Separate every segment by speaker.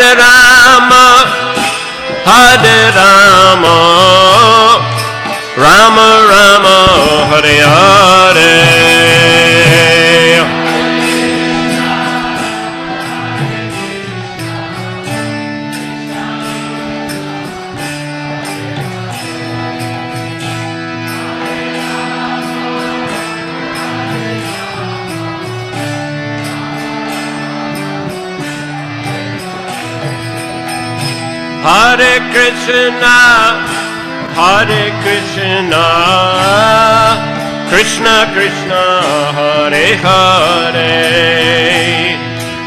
Speaker 1: Hare Rama, Hare Rama, Rama Rama, Hare Hare. Hare Krishna, Hare Krishna, Krishna Krishna, Hare Hare,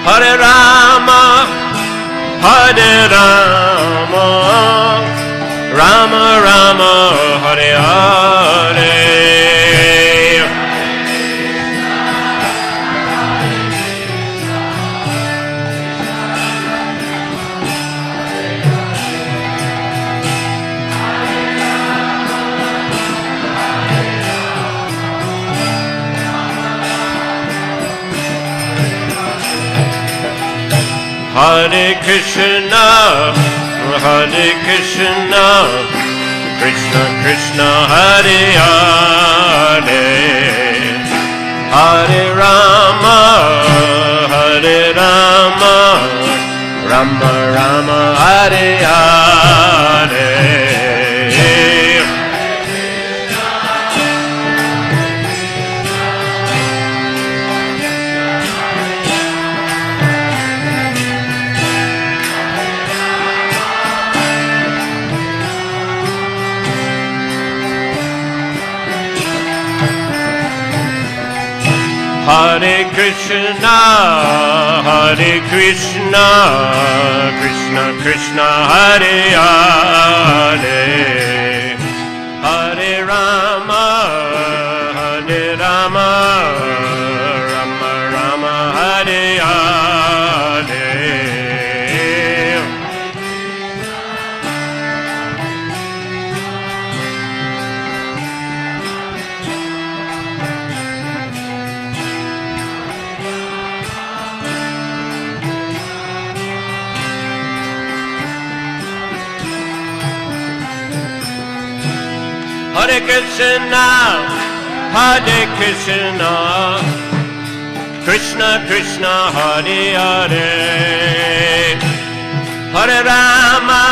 Speaker 1: Hare Rama, Hare Rama, Rama Rama, Hare Hare. Hare Krishna, Hare Krishna, Krishna Krishna, Hare Hare, Hare Rama, Hare Rama, Rama Rama, Hare Hare. Hare Krishna, Hare Krishna, Krishna Krishna, Hare Hare, Hare Rama, Hare Rama, Rama Rama, Hare Hare. Hare Krishna, Hare Krishna, Krishna Krishna, Hare Hare, Hare Rama,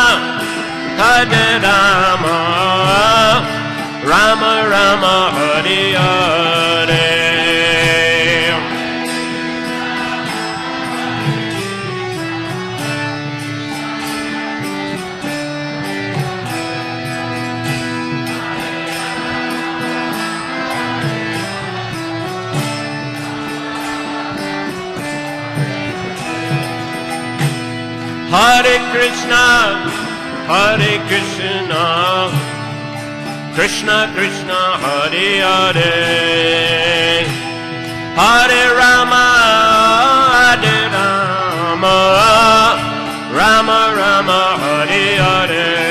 Speaker 1: Hare Rama, Rama Rama, Hare Hare. Hare Krishna, Hare Krishna, Krishna Krishna, Hare Hare, Hare Rama, Hare Rama, Rama Rama, Hare Hare.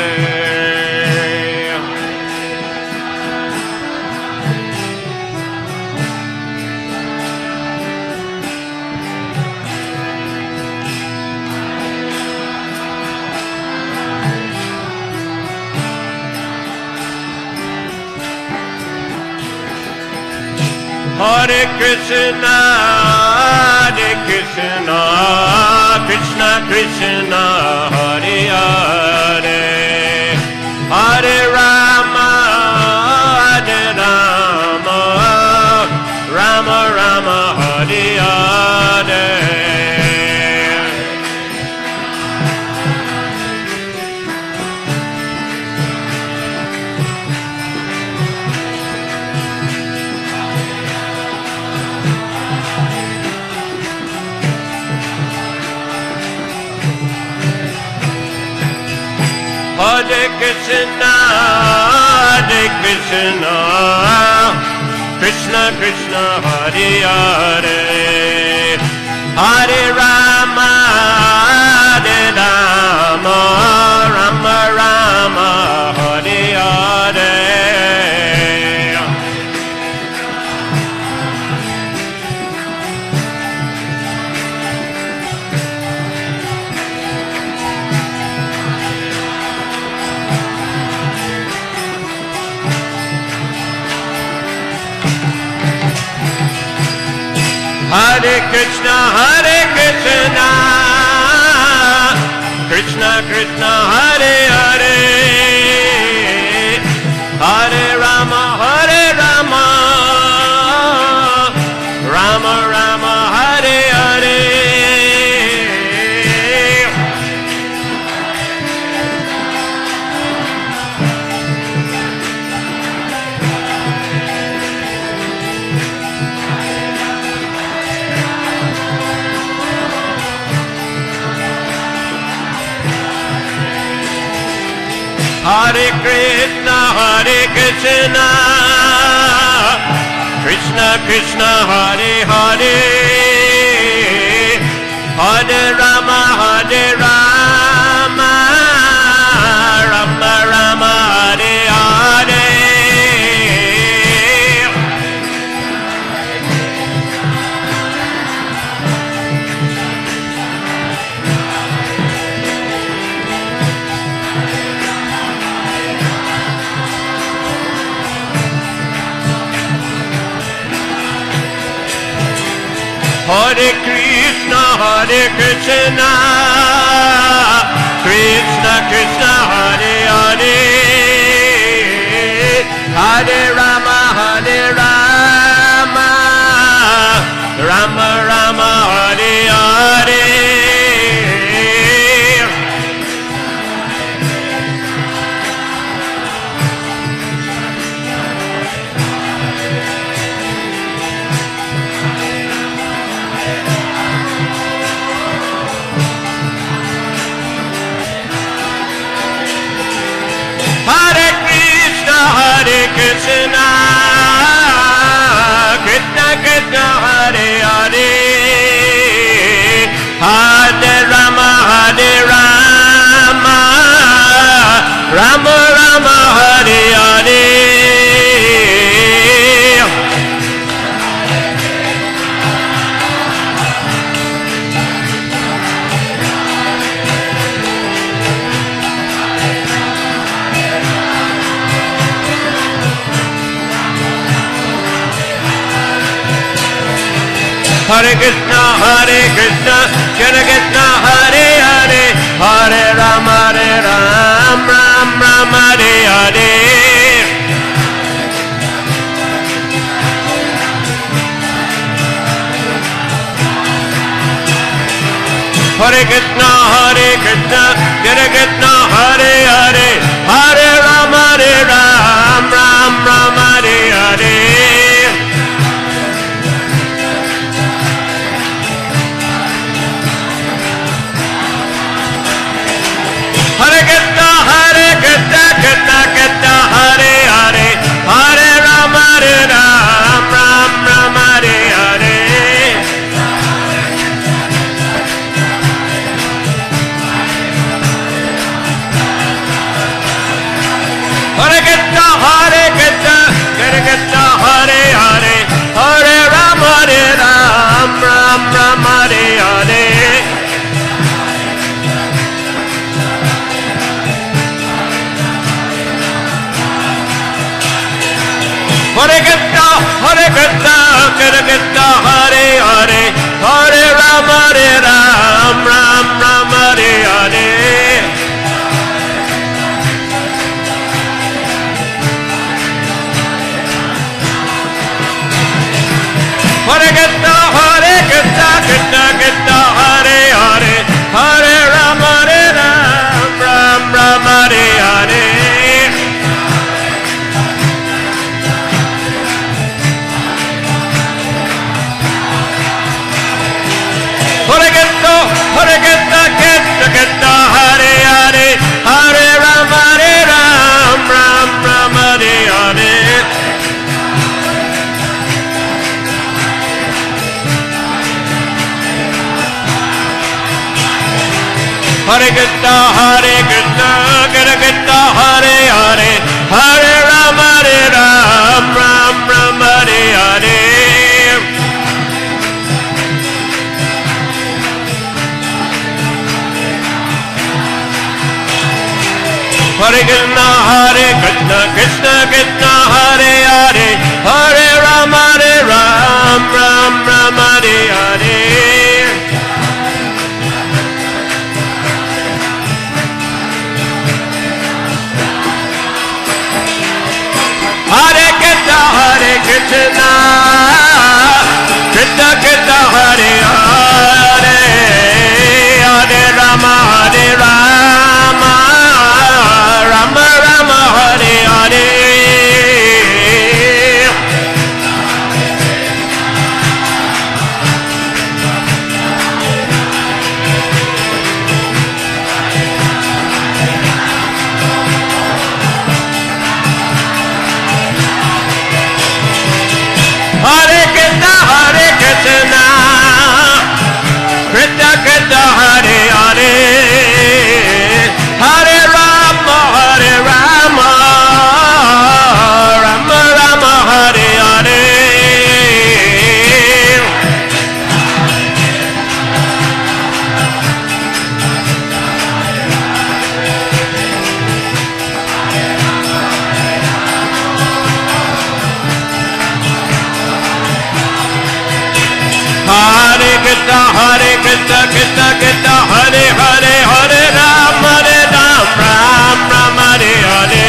Speaker 1: Hare Krishna, Hare Krishna, Krishna Krishna, Hare Hare, Hare Rama, Hare Rama, Rama Rama, Hare Hare. Hare Krishna, Hare Krishna, Krishna Krishna, Hare Hare, Hare Rama, Hare Rama, Rama Rama, Hare Hare. Hare Krishna, Krishna Krishna, Hare Hare, Hare Rama, Rama Rama, Hare Hare. Hare Krishna, Krishna Krishna, Hare Hare, Hare Rama, Rama Rama, Hare Hare. Hare Krishna, Krishna Krishna, Hare Hare, Hare Rama, Rama Rama, Hare Hare. Hare Krishna, Krishna Krishna, Hare Hare, Hare Rama, Rama Rama, Hare Hare. Hare Krishna, Krishna Krishna, Hare Hare, Hare Rama, Rama, Hare Hare. Hare Krishna, Krishna Krishna, Hare Hare, Hare Rama, Rama, Hare Hare. Hare Krishna, Krishna Krishna, Hare Hare, Hare Rama, Rama, Hare Hare. Hare Krishna, Krishna Krishna, Hare Hare, Hare Rama, Rama, Hare Hare. Hare Krishna, Krishna Krishna, Hare Hare, Hare Rama, Rama, Hare Hare. Hare Krishna, Krishna Krishna, Hare Hare, Hare Rama, Rama, Hare Hare. Hare Krishna, Krishna Krishna, Hare Hare, Hare Rama, Rama, Hare Hare. Hare Krishna, Krishna Krishna, Hare Hare, Hare Rama, Rama, Hare Hare. Hare Krishna, Krishna Krishna, Hare Hare, Hare Rama, Rama, Hare Hare. Krishna Krishna Krishna Hare Hare Hare Ram Ram Ram Hare Hare.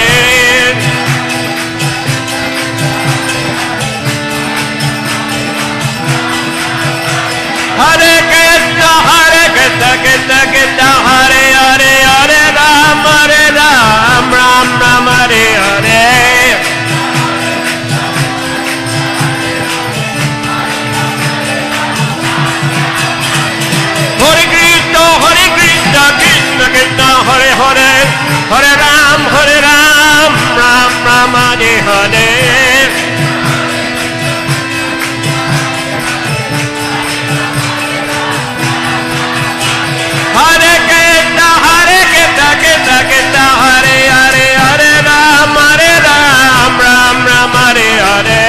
Speaker 1: Hare Krishna Krishna Krishna Hare Hare Hare Ram Ram Hare Hare. Hare Krishna Krishna Krishna Hare Hare Hare Ram Ram Hare Hare. Hare Krishna Krishna Krishna Hare Hare Hare Ram Ram Hare Hare.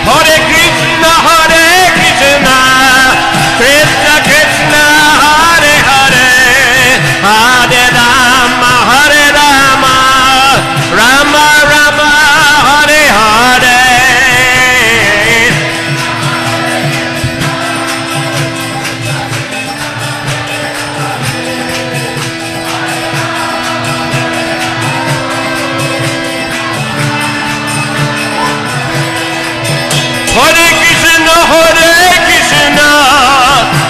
Speaker 1: Hare Krishna Krishna Krishna Hare Hare Hare Rama Rama Rama Hare Hare. Hare Krishna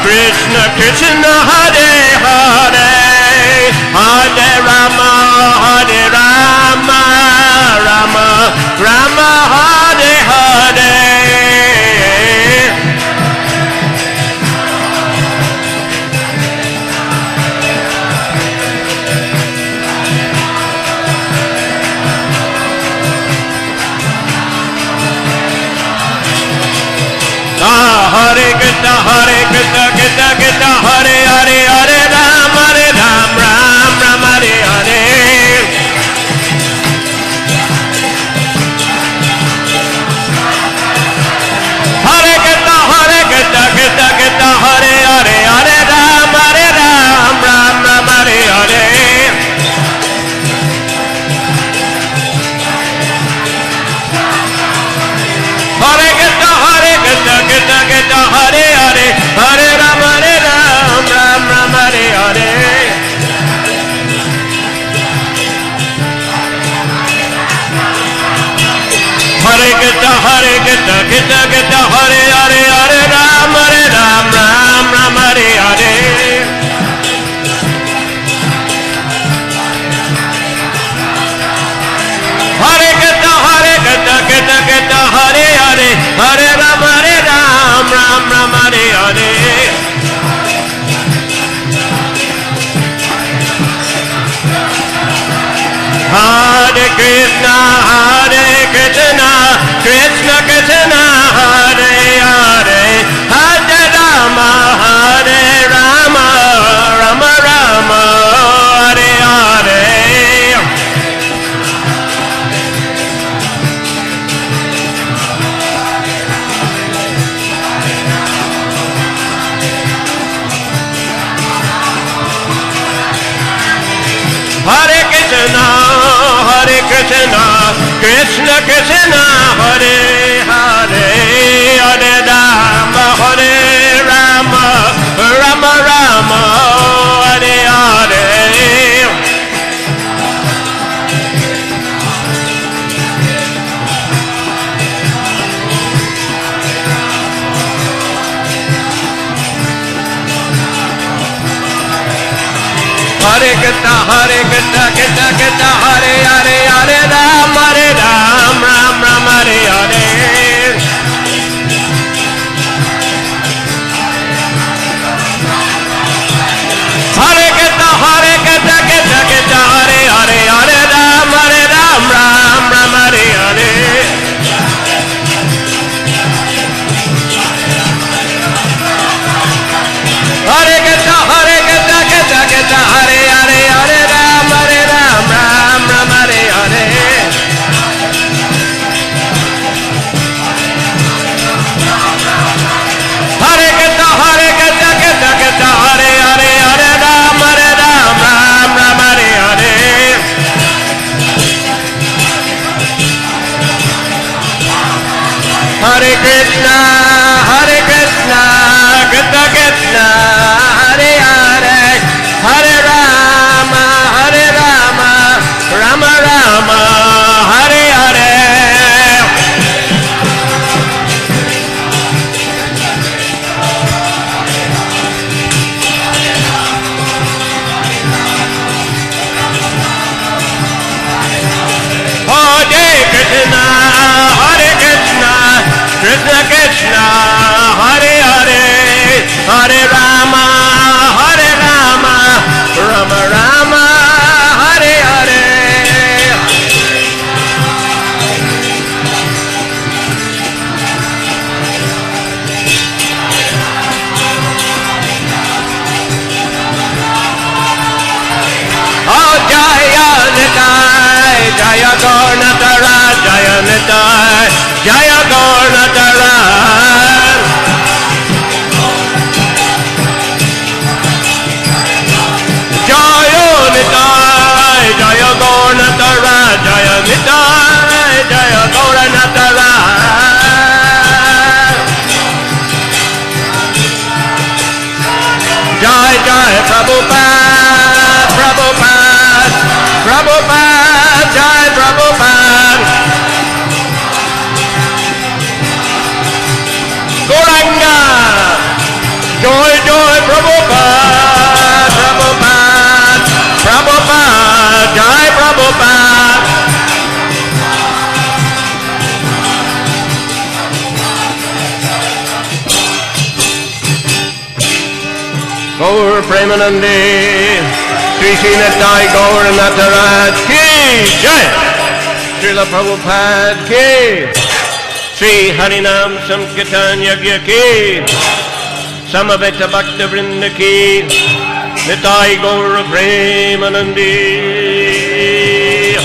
Speaker 1: Krishna Krishna Hare Hare Hare Rama Rama Rama Hare Hare. Hare Krishna Krishna Krishna Hare Hare Hare Ram Ram Hare Hare. Hare Krishna Krishna Krishna Hare Hare Hare Ram Ram Hare Hare. Hare Krishna Krishna Krishna Hare Hare Hare Ram Ram Hare Hare. Hare Krishna Krishna Krishna Hare Hare Hare Ram Ram Hare Hare. Hare Krishna Krishna Krishna Hare Hare Hare Ram Ram Hare Hare. Hare Krishna Krishna Krishna Hare Hare Hare Rama Rama Rama Hare Hare. Hare Krishna Krishna Krishna Hare Hare Hare Rama Rama Rama Hare Hare. Hare Krishna Krishna Hare Hare Hare Ram Ram Hare Hare. Hare Krishna Krishna Hare Hare Hare Ram Ram Hare Hare. Hare Krishna Krishna Hare Hare Hare Ram Ram Hare Hare. Hare Krishna, Hare Krishna, Krishna Krishna, Hare Hare, Hare Rama, Hare Rama, Rama Rama, Hare Hare. Krishna Krishna, Hare Hare, Hare Rama, Hare Rama, Rama Rama, Hare Hare. Oh Jaya Nitai, Jaya Gaurnatara, Jaya Nitai, Jaya Gaurnatara. Jaya Nitai, Jaya Gaurnatara, Jaya Nitai, Jaya Gaurnatara. Jai Jai Prabhupada, Prabhupada, Prabhupada, Jai Prabhupada. Goranga, Joy Joy Prabhupada, Prabhupada, Prabhupada, Jai Prabhupada. Gaur Premanande, Sri Srinathai Gaur Nataraj Ki Jai, Srila Prabhupada Ki, Sri Harinam Sankirtan Yagya Ki, Samaveta Bhakta Vrinda Ki, Nitai Gaur Premanande,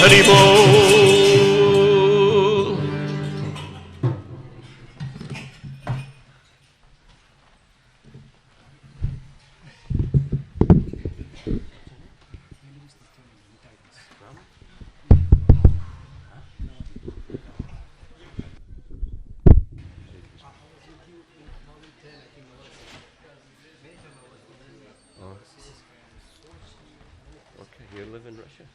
Speaker 1: Haribo. You live in Russia?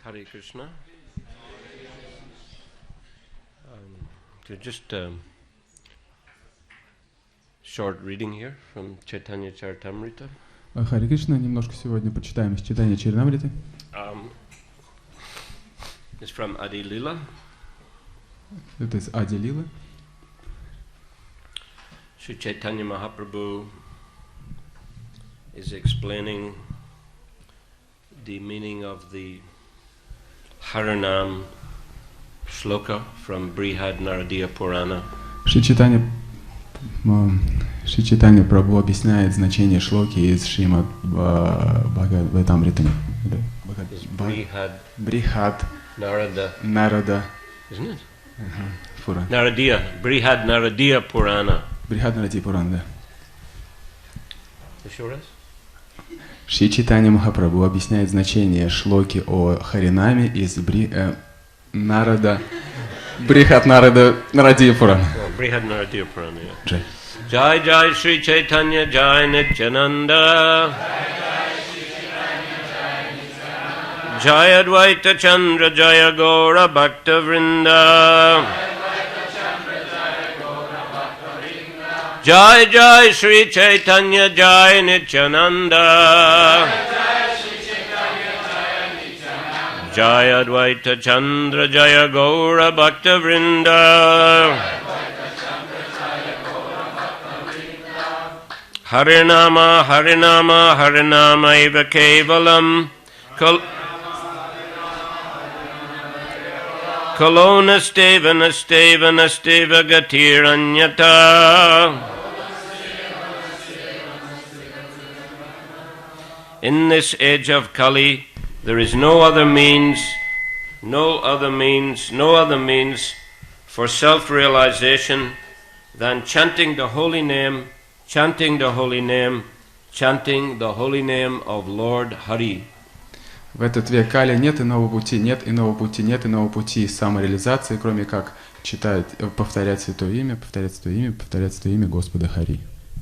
Speaker 1: Hare Krishna. To just short reading here from Chaitanya Charitamrita.
Speaker 2: Харе Кришна, немножко сегодня почитаем из читания Чаритамриты.
Speaker 1: It's from Adi Lila.
Speaker 2: Это из Ади Лилы.
Speaker 1: Sri Chaitanya Mahaprabhu is explaining the meaning of the Haranam shloka from Brihad Naradiya Purana.
Speaker 2: Шри Чайтанья Прабху объясняет значение шлоки из Шримад Бхагаватамриты. Брихад Нарада.
Speaker 1: Isn't it?
Speaker 2: Пурана.
Speaker 1: Naradiya. Brihad Naradiya Purana.
Speaker 2: Брихад Нарadiya Пурана, да.
Speaker 1: Еще раз.
Speaker 2: Шри Чайтанья Махапрабху объясняет значение шлоки о Харинаме из Нарада. Брихад Нарада Нарадия Пурана.
Speaker 1: Brihad Naradiya Purana, yeah. Jai Jai Sri Chaitanya Jai Nityananda. Jai Advaita Chandra Jaya Gaura Bhakta Vrinda. Jai Jai Sri Chaitanya Jai Nityananda. Jai Advaita Chandra Jaya Gaura Bhakta Vrinda. Harinama Harinama Harinama Eva Kevalam. Kalonasteva Nasteva Nasteva Gatiranyata. In this age of Kali, there is no other means for self-realization than chanting the holy name, chanting the holy name, chanting the holy name of Lord Hari.
Speaker 2: В этот век Кали нет иного пути, нет иного пути, нет иного пути самореализации, кроме как повторять святое имя, повторять святое имя, повторять святое имя Господа Хари.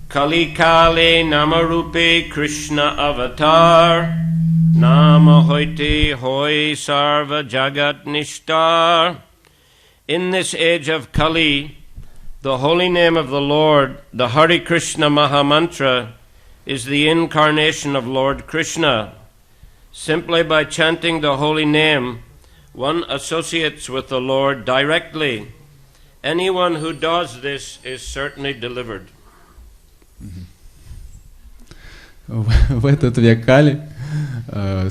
Speaker 1: Kali Kali Namarupe Krishna Avatar Nama Hoiti Hoi Sarva Jagat Nishtar. In this age of Kali, the holy name of the Lord, the Hare Krishna Mahamantra, is the incarnation of Lord Krishna. Simply by chanting the holy name, one associates with the Lord directly. Anyone who does this is certainly delivered.
Speaker 2: В этот век Кали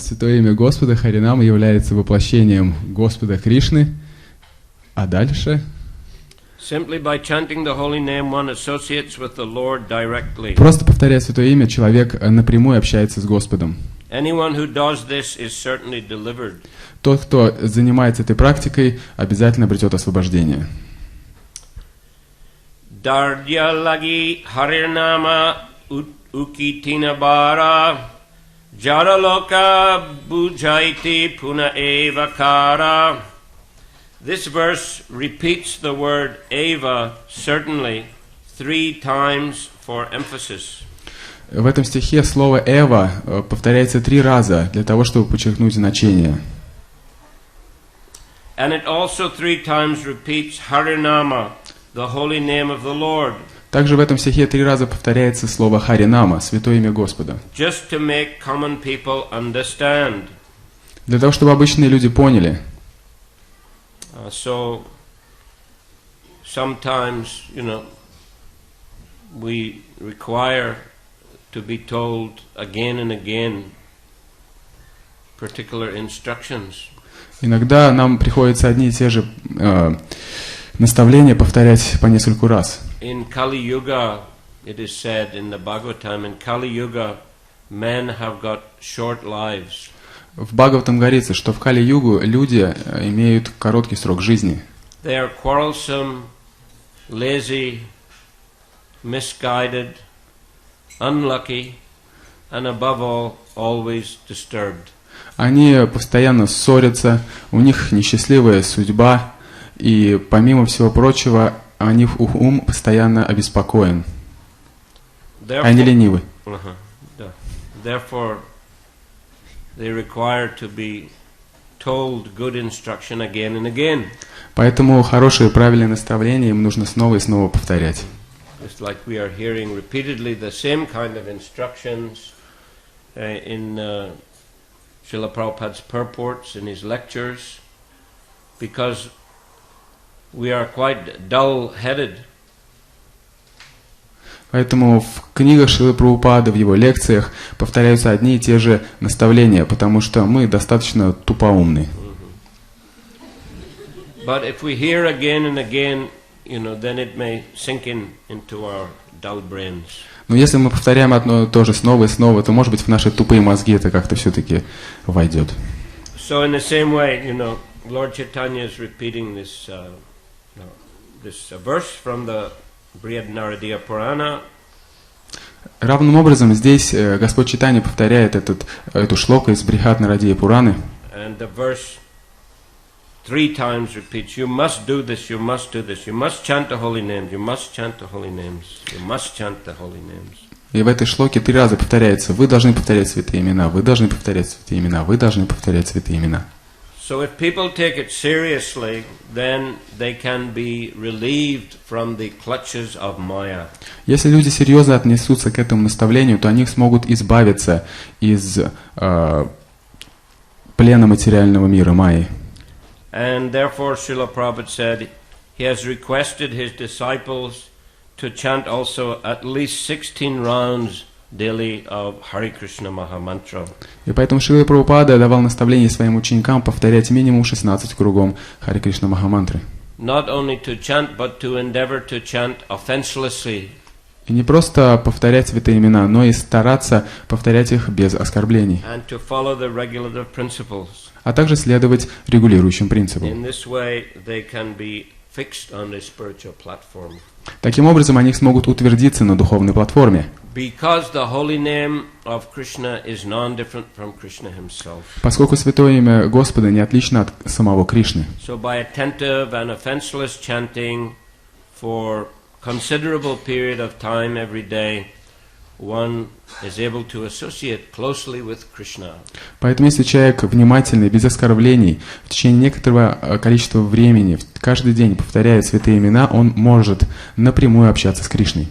Speaker 2: святое имя Господа Харинама является воплощением Господа Кришны, а дальше
Speaker 1: Simply by chanting the holy name, one associates with the Lord directly.
Speaker 2: Просто повторяя святое имя, человек напрямую общается с Господом.
Speaker 1: Anyone who does this is certainly delivered.
Speaker 2: Тот, кто занимается этой практикой, обязательно обретет освобождение.
Speaker 1: Dardya lagi harinama ukitina bara jaraloka bujaiti puna evakara. This verse repeats the word eva certainly 3 times for emphasis.
Speaker 2: В этом стихе слово «эва» повторяется 3 раза для того, чтобы подчеркнуть значение.
Speaker 1: And it also 3 times repeats Harinama, the holy name of the Lord.
Speaker 2: Также в этом стихе 3 раза повторяется слово «харинама», святое имя Господа.
Speaker 1: Just to make common people understand.
Speaker 2: Для того, чтобы обычные люди поняли.
Speaker 1: So sometimes, we require to be told again and again particular instructions.
Speaker 2: Иногда нам приходится одни и те же наставления повторять по нескольку раз.
Speaker 1: In Kali Yuga, it is said in the Bhagavatam, in Kali Yuga, men have got short lives.
Speaker 2: В Бхагаватам говорится, что в Кали-югу люди имеют короткий срок жизни.
Speaker 1: They are quarrelsome, lazy, misguided, unlucky, and above all, always disturbed.
Speaker 2: Они постоянно ссорятся, у них несчастливая судьба, и помимо всего прочего, их ум постоянно обеспокоен. Они ленивы.
Speaker 1: Therefore, they require to be told good instruction again and again.
Speaker 2: Поэтому хорошие и правильные наставления им нужно снова и снова повторять.
Speaker 1: Just like we are hearing repeatedly the same kind of instructions in Srila Prabhupada's purports, in his lectures, because we are quite dull-headed.
Speaker 2: Поэтому в книгах Шрилы Прабхупады, в его лекциях повторяются одни и те же наставления, потому что мы достаточно тупоумны.
Speaker 1: But if we hear again and again, then it may sink into our dull brains.
Speaker 2: Но если мы повторяем одно и то же снова и снова, то, может быть, в наши тупые мозги это как-то все-таки войдет.
Speaker 1: So in the same way, Lord Chaitanya is repeating this verse from the Brihad Naradiya Purana.
Speaker 2: Равным образом здесь Господь Чайтанья повторяет эту шлоку из Брихат Нарадия Пураны.
Speaker 1: And the verse 3 times repeats, you must do this, you must do this, you must chant the holy names, you must chant the holy names, you must chant the holy names.
Speaker 2: И в этой шлоке 3 раза повторяется: вы должны повторять святые имена, вы должны повторять святые имена, вы должны повторять святые имена.
Speaker 1: So if people take it seriously, then they can be relieved from the clutches of Maya.
Speaker 2: Если люди серьезно отнесутся к этому наставлению, то они смогут избавиться из плена материального мира Майи.
Speaker 1: And therefore Srila Prabhupada said he has requested his disciples to chant also at least 16 rounds daily of Hare Krishna Maha Mantra.
Speaker 2: И поэтому Шрила Прабхупада давал наставление своим ученикам повторять минимум 16 кругом Харе Кришна Маха Мантры.
Speaker 1: Not only to chant, but to endeavor to chant offenselessly.
Speaker 2: И не просто повторять святые имена, но и стараться повторять их без оскорблений.
Speaker 1: And to follow the regulative principles.
Speaker 2: А также следовать регулирующим принципам.
Speaker 1: In this way they can be fixed on the spiritual platform.
Speaker 2: Таким образом, они смогут утвердиться на духовной платформе.
Speaker 1: Because the holy name of Krishna is non-different from Krishna himself.
Speaker 2: Поскольку святое имя Господа не отлично от самого Кришны.
Speaker 1: So by attentive and offenseless chanting for considerable period of time every day, one is able to associate closely with Krishna.
Speaker 2: Поэтому если человек внимательный, без оскорблений, в течение некоторого количества времени, каждый день повторяет святые имена, он может напрямую общаться с Кришной.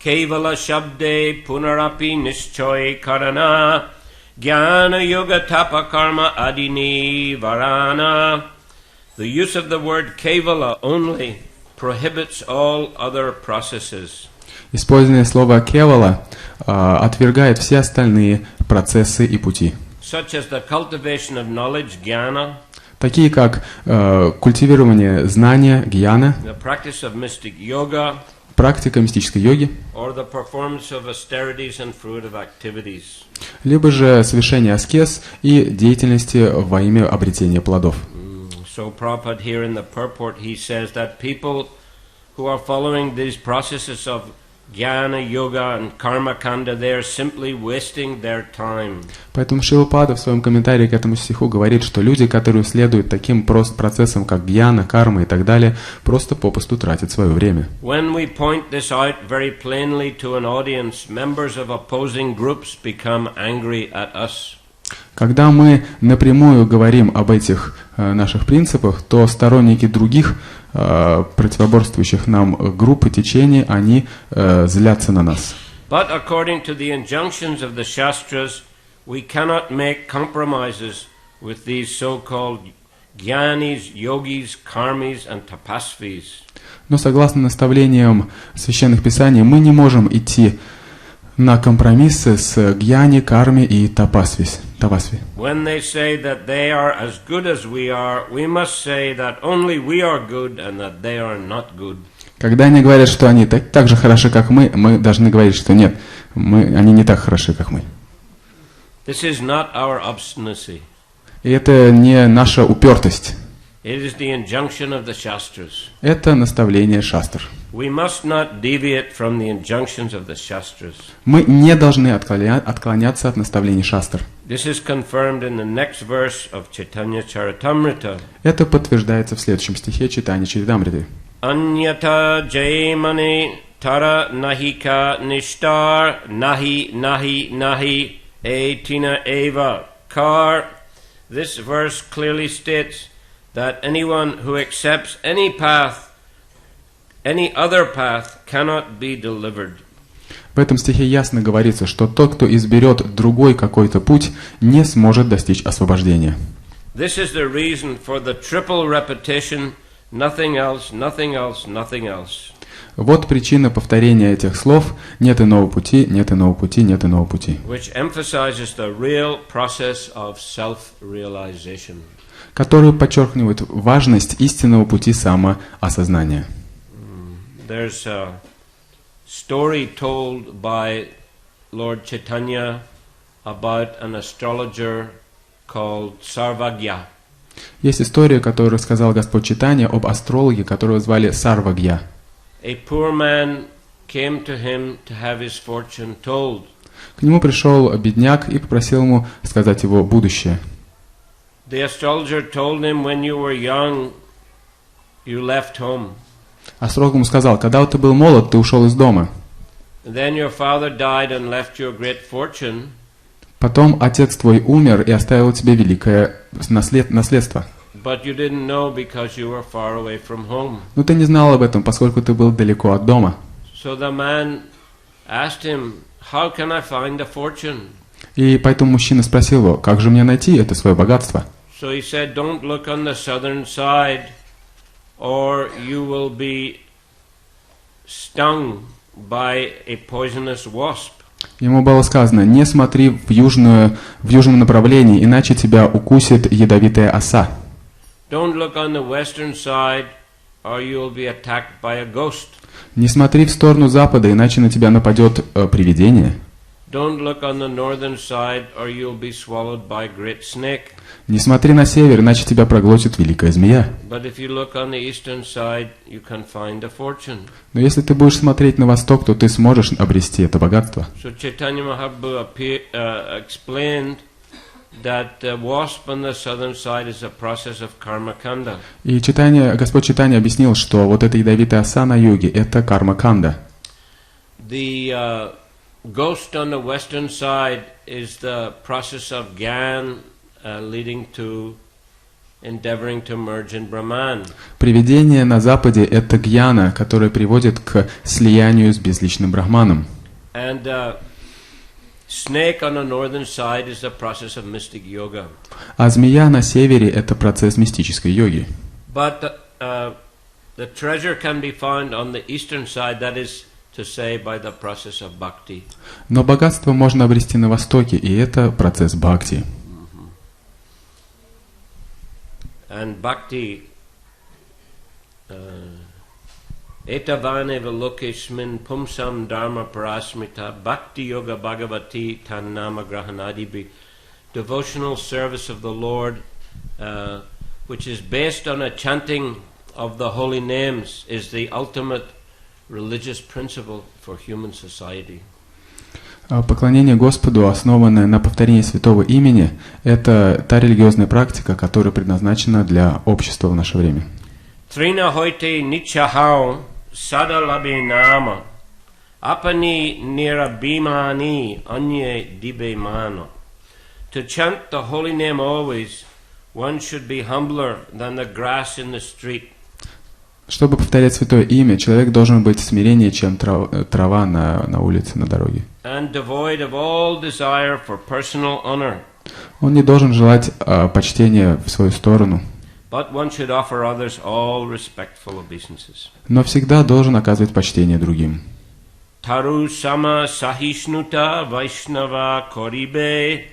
Speaker 1: Kevala shabde punarapi nishchoy karana jnana yoga tapa karma adini varana. The use of the word kevala only prohibits all other processes.
Speaker 2: Использование слова «кевала» отвергает все остальные процессы и пути.
Speaker 1: Such as the cultivation of knowledge, jnana,
Speaker 2: такие как культивирование знания, гьяна,
Speaker 1: the practice of mystic yoga,
Speaker 2: практика мистической йоги,
Speaker 1: or the performance of austerities and fruitive activities.
Speaker 2: Либо же совершение аскез и деятельности во имя обретения плодов.
Speaker 1: So Prabhupada here in the purport he says that people who are following these processes of jnana, yoga and karma kanda, they are simply wasting their time.
Speaker 2: Поэтому Шрила Прабхупада в своем комментарии к этому стиху говорит, что люди, которые следуют таким процессам, как гьяна, карма и так далее, просто попусту тратят свое время.
Speaker 1: When we point this out very plainly to an audience, members of opposing groups become angry at us.
Speaker 2: Когда мы напрямую говорим об этих наших принципах, то сторонники других противоборствующих нам групп и течений, они злятся на нас.
Speaker 1: But according to the injunctions of the Shastras, we cannot make compromises with these so-called jnanis, yogis, karmis and tapasvis.
Speaker 2: Но согласно наставлениям священных писаний, мы не можем идти на компромиссы с гьяни, карми и тавасви.
Speaker 1: When they say that they are as good as we are, we must say that only we are good and that they are not good.
Speaker 2: Когда они говорят, что они так же хороши, как мы должны говорить, что нет, они не так хороши, как мы.
Speaker 1: This is not our obstinacy.
Speaker 2: И это не наша упертость.
Speaker 1: It is the injunction of the Shastras.
Speaker 2: Это наставление шастр.
Speaker 1: We must not deviate from the injunctions of the Shastras.
Speaker 2: Мы не должны отклоняться от наставлений шастр.
Speaker 1: This is confirmed in the next verse of Chaitanya Charitamrita.
Speaker 2: Это подтверждается в следующем стихе Чайтанья Чаритамриты.
Speaker 1: Anyata jaymani tara nahika nishtar nahi nahi nahi etina eva kar. This verse clearly states that anyone who accepts any path, any other path, cannot be delivered.
Speaker 2: В этом стихе ясно говорится, что тот, кто изберет другой какой-то путь, не сможет достичь освобождения.
Speaker 1: This is the reason for the triple repetition, nothing else, nothing else, nothing else.
Speaker 2: Вот причина повторения этих слов: нет иного пути, нет иного пути, нет иного пути.
Speaker 1: Which emphasizes the real process of self-realization.
Speaker 2: Который подчеркивает важность истинного пути самоосознания.
Speaker 1: There's a story told by Lord Chaitanya about an astrologer called Sarvagya.
Speaker 2: Есть история, которую рассказал Господь Чайтанья об астрологе, которого звали Сарвагья.
Speaker 1: A poor man came to him to have his fortune told.
Speaker 2: К нему пришел бедняк и попросил ему сказать его будущее.
Speaker 1: The astrologer told him, when you were young, you left home.
Speaker 2: Астролог ему сказал: когда ты был молод, ты ушел из дома.
Speaker 1: Then your father died and left you a great fortune.
Speaker 2: Потом отец твой умер и оставил тебе великое наследство.
Speaker 1: But you didn't know because you were far away from home.
Speaker 2: Но ты не знал об этом, поскольку ты был далеко от дома.
Speaker 1: So the man asked him, how can I find the fortune?
Speaker 2: И поэтому мужчина спросил его: как же мне найти это свое богатство?
Speaker 1: So he said, don't look on the southern side, or you will be stung by a poisonous wasp.
Speaker 2: Ему было сказано: не смотри в южном направлении, иначе тебя укусит ядовитая оса.
Speaker 1: Don't look on the western side, or you will be attacked by a ghost.
Speaker 2: Не смотри в сторону запада, иначе на тебя нападет привидение.
Speaker 1: Don't look on the northern side, or you'll be swallowed by a great snake.
Speaker 2: Не смотри на север, иначе тебя проглотит великая змея.
Speaker 1: But if you look on the eastern side, you can find a fortune.
Speaker 2: Но если ты будешь смотреть на восток, то ты сможешь обрести это богатство.
Speaker 1: So Chaitanya Mahaprabhu explained that the wasp on the southern side is a process of karma kanda.
Speaker 2: И Господь Чайтанья объяснил, что вот эта ядовитая оса на юге – это карма-канда.
Speaker 1: The ghost on the western side is the process of gyan leading to endeavoring to merge in Brahman.
Speaker 2: Привидение на западе – это гьяна, которая приводит к слиянию с безличным брахманом.
Speaker 1: And snake on the northern side is the process of mystic yoga.
Speaker 2: А змея на севере – это процесс мистической йоги.
Speaker 1: But the treasure can be found on the eastern side, that is to say, by the process of bhakti.
Speaker 2: Но богатство можно обрести на востоке, и это процесс бхакти.
Speaker 1: And bhakti etavane velokesmin pumsam dharma parasmita bhakti yoga bhagavati tan nama grahanadibhi. Devotional service of the Lord, which is based on a chanting of the holy names, is the ultimate religious principle for human society.
Speaker 2: Поклонение Господу, основанное на повторении святого имени, это та религиозная практика, которая предназначена для общества в наше время.
Speaker 1: Trina hoite nichahau sadalabe nama apani nirabhimani anye dibe mano. To chant the holy name always, one should be humbler than the grass in the street.
Speaker 2: Чтобы повторять святое имя, человек должен быть смиреннее, чем трава на улице, на дороге.
Speaker 1: And devoid of all desire for personal honor.
Speaker 2: Он не должен желать почтения в свою сторону.
Speaker 1: But one should offer others all respectful obeisances.
Speaker 2: Но всегда должен оказывать почтение другим.
Speaker 1: Taru sama sahishnuta vaishnava koribe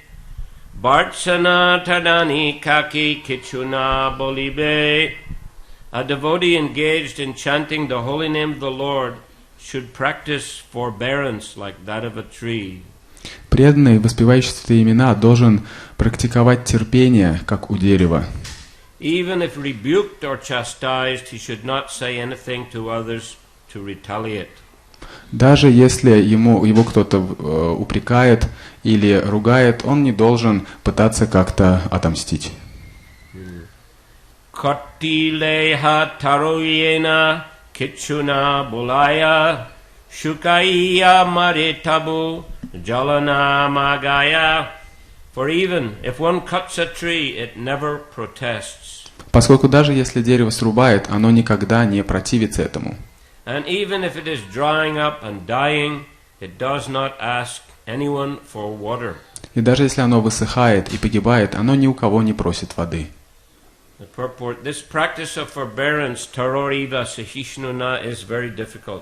Speaker 1: Bhartsana tadani kaki kichuna bolibe. A devotee engaged in chanting the holy name of the Lord should practice forbearance like that of a tree.
Speaker 2: Преданный, воспевающий святые имена, должен практиковать терпение, как у дерева.
Speaker 1: Even if rebuked or chastised, he should not say anything to others to retaliate.
Speaker 2: Даже если его кто-то упрекает или ругает, он не должен пытаться как-то отомстить.
Speaker 1: Kotileha taroyena kichuna bulaya shukaiya maritabu jalana magaya. For even if one cuts a tree, it never protests.
Speaker 2: Поскольку даже если дерево срубает, оно никогда не противится этому.
Speaker 1: And even if it is drying up and dying, it does not ask anyone for water.
Speaker 2: И даже если оно высыхает и погибает, оно ни у кого не просит воды.
Speaker 1: The purport: this practice of forbearance, taroriva sahishnuna, is very difficult.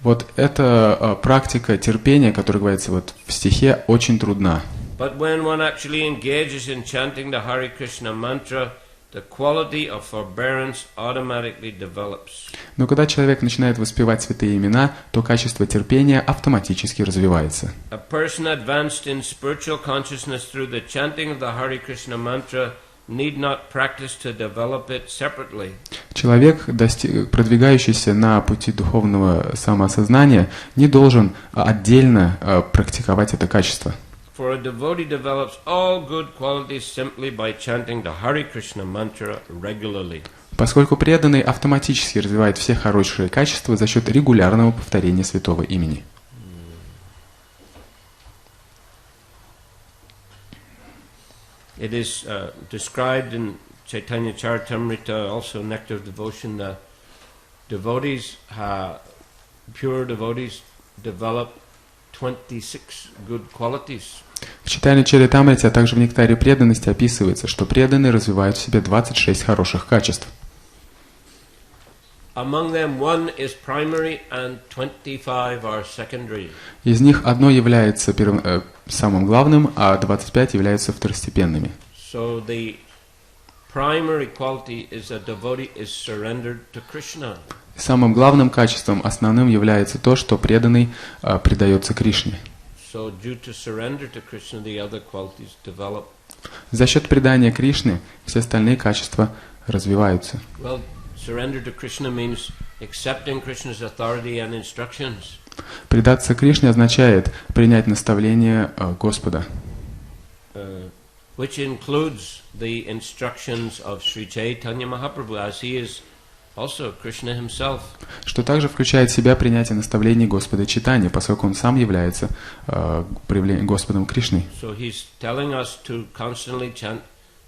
Speaker 2: Вот эта практика терпения, которая говорится вот в стихе, очень трудна.
Speaker 1: But when one actually engages in chanting the Hare Krishna mantra, the quality of forbearance automatically develops.
Speaker 2: Но когда человек начинает воспевать святые имена, то качество терпения автоматически развивается.
Speaker 1: A person advanced in spiritual consciousness through the chanting of the Hare Krishna mantra need not practice to develop it separately.
Speaker 2: Человек, продвигающийся на пути духовного самоосознания, не должен отдельно практиковать это качество.
Speaker 1: For a devotee develops all good qualities simply by chanting the Hare Krishna mantra regularly.
Speaker 2: Поскольку преданный автоматически развивает все хорошие качества за счет регулярного повторения святого имени.
Speaker 1: It is described in Chaitanya Charitamrita, also Nectar of Devotion, the devotees, pure devotees, develop 26 good qualities.
Speaker 2: В Чайтанья Чаритамрите, а также в Нектаре преданности описывается, что преданные развивают в себе 26 хороших качеств.
Speaker 1: Among them one is primary and 25 are secondary.
Speaker 2: Из них одно является самым главным, а 25 являются второстепенными.
Speaker 1: So the primary quality is a devotee is surrendered to Krishna.
Speaker 2: Самым главным качеством, основным, является то, что преданный предается Кришне.
Speaker 1: So due to surrender to Krishna, the other qualities develop.
Speaker 2: За счет предания Кришне все остальные качества развиваются.
Speaker 1: Well, surrender to Krishna means accepting Krishna's authority and instructions.
Speaker 2: Предаться Кришне означает принять наставление Господа.
Speaker 1: Which includes the instructions of Sri Chaitanya Mahaprabhu, as he is also Krishna himself.
Speaker 2: Что также включает в себя принятие наставлений Господа Чайтаньи, поскольку он сам является Господом Кришной.
Speaker 1: So he's telling us to constantly chant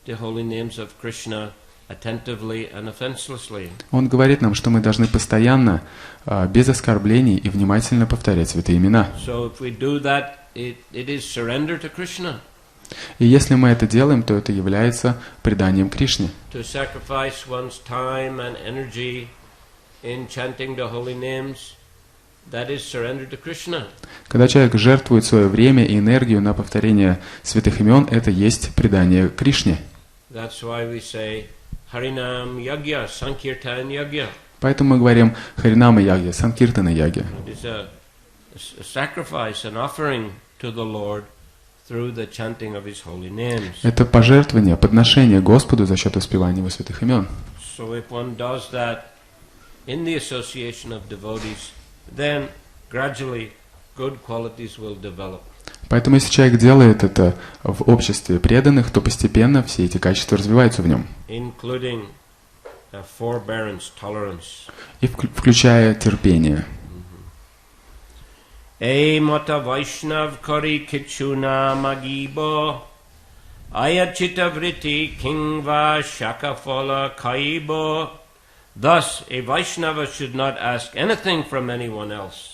Speaker 1: the holy names of Krishna attentively and offenselessly.
Speaker 2: Он говорит нам, что мы должны постоянно, без оскорблений и внимательно повторять святые имена.
Speaker 1: So if we do that, it is surrender to Krishna.
Speaker 2: И если мы это делаем, то это является преданием Кришне.
Speaker 1: To sacrifice one's time and energy in chanting the holy names, that is surrender to Krishna.
Speaker 2: Когда человек жертвует свое время и энергию на повторение святых имен, это есть предание Кришне.
Speaker 1: That's why we say Harinam Yagya, Sankirtan Yagya.
Speaker 2: Поэтому мы говорим Харинама Ягья, Санкиртана Ягья.
Speaker 1: It is a sacrifice, an offering to the Lord through the chanting of His holy names.
Speaker 2: Это пожертвование, подношение Господу за счет воспевания Его святых имен.
Speaker 1: So if one does that in the association of devotees, then gradually good qualities will develop.
Speaker 2: Поэтому если человек делает это в обществе преданных, то постепенно все эти качества развиваются в нем.
Speaker 1: Including forbearance, tolerance.
Speaker 2: И включая терпение.
Speaker 1: Эй мата вайшнав кори кичуна магибо, ayachita vritti kingva shakafola kaibo. Thus, a Vaishnava should not ask anything from anyone else.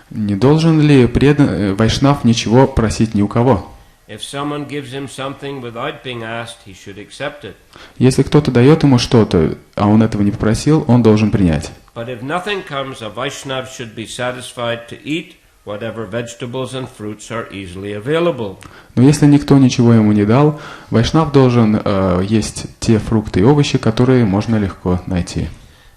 Speaker 2: Не должен ли вайшнав ничего просить ни у кого?
Speaker 1: If someone gives him something without being asked, he should accept it.
Speaker 2: Если кто-то дает ему что-то, а он этого не попросил, он должен принять.
Speaker 1: But if nothing comes, a Vaishnav should be satisfied to eat whatever vegetables and fruits are easily available.
Speaker 2: Но если никто ничего ему не дал, вайшнав должен есть те фрукты и овощи, которые можно легко найти.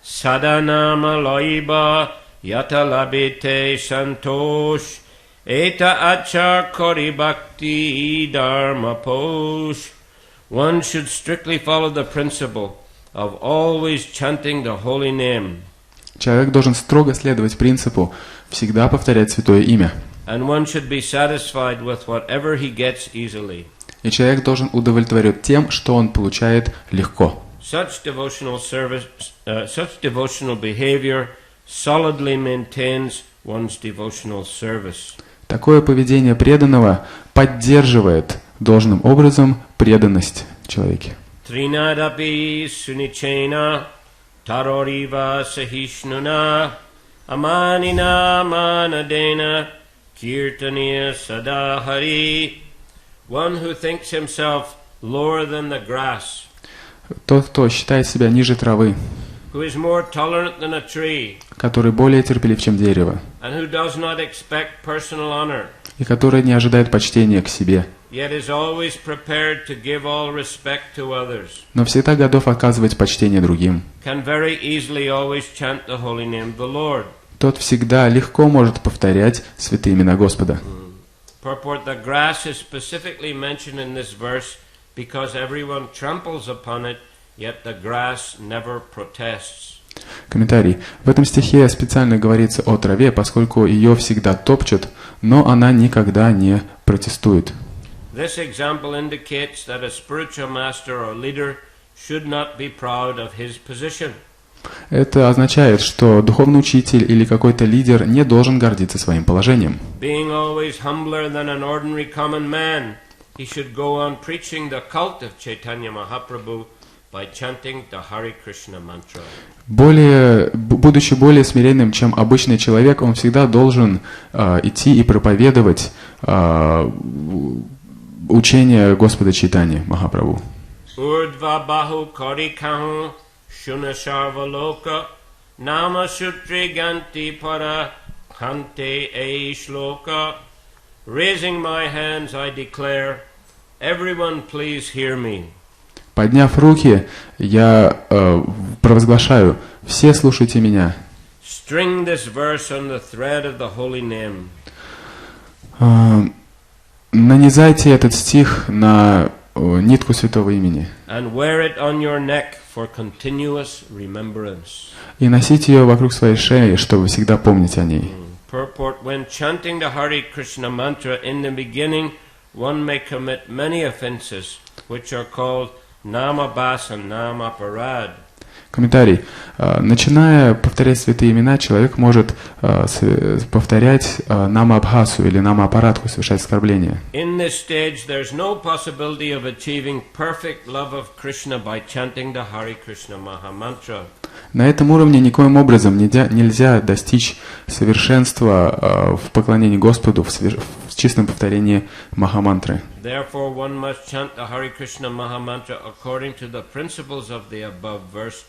Speaker 1: Sadhanama loiba yata labite santosh eta achar kori bhakti dharma posh. One should strictly follow the principle of always chanting the holy name.
Speaker 2: Человек должен строго следовать принципу всегда повторять святое имя.
Speaker 1: And one should be satisfied with whatever he gets easily.
Speaker 2: И человек должен удовлетворен тем, что он получает легко.
Speaker 1: Such devotional service, such devotional behavior solidly maintains one's devotional service.
Speaker 2: Такое поведение преданного поддерживает должным образом преданность человеке.
Speaker 1: Trinadapi sunichena taroriva sahishnuna amanina manadena kirtaniya sadahari. One who thinks himself lower than the grass,
Speaker 2: Тот, кто считает себя ниже травы,
Speaker 1: who is more tolerant than a tree,
Speaker 2: который более терпелив, чем дерево,
Speaker 1: and who does not expect personal honor,
Speaker 2: и который не ожидает почтения к себе,
Speaker 1: yet is always prepared to give all respect to others,
Speaker 2: но всегда готов оказывать почтение другим.
Speaker 1: can very easily always chant the holy name of the Lord.
Speaker 2: Тот всегда легко может повторять святые имена Господа.
Speaker 1: Purport: the grass is specifically mentioned in this verse because everyone tramples upon it, yet the grass never protests.
Speaker 2: Комментарий. В этом стихе специально говорится о траве, поскольку ее всегда топчут, но она никогда не протестует.
Speaker 1: This example indicates that a spiritual master or leader should not be proud of his position.
Speaker 2: Это означает, что духовный учитель или какой-то лидер не должен гордиться своим положением.
Speaker 1: Being always humbler than an ordinary common man, he should go on preaching the cult of Chaitanya Mahaprabhu by chanting the Hare Krishna mantra.
Speaker 2: Будучи более смиренным, чем обычный человек, он всегда должен идти и проповедовать учение Господа Чайтаньи Махапрабху.
Speaker 1: Urdhva bahu kari kahu shuna sarva loka nama sutri ganti para kante e shloka. Raising my hands, I declare, everyone please hear me.
Speaker 2: Подняв руки, я провозглашаю: все слушайте меня.
Speaker 1: String this verse on the thread of the holy name.
Speaker 2: Нанизайте этот стих на нитку святого имени.
Speaker 1: And wear it on your neck for continuous remembrance.
Speaker 2: И носите ее вокруг своей шеи, чтобы всегда помнить о ней.
Speaker 1: Purport: when chanting the Hare Krishna mantra in the beginning, one may commit many offenses, which are called nama bas and nama parad.
Speaker 2: Комментарий. Начиная повторять святые имена, человек может повторять нама-абхасу или нама-апаратху, совершать оскорбления.
Speaker 1: In this stage, there's no possibility of achieving perfect love of Krishna by chanting the Hare Krishna Maha Mantra.
Speaker 2: На этом уровне никоим образом нельзя достичь совершенства в поклонении Господу в чистом повторении Махамантры.
Speaker 1: Therefore, one must chant the Hare Krishna Maha Mantra according to the principles of the above verse.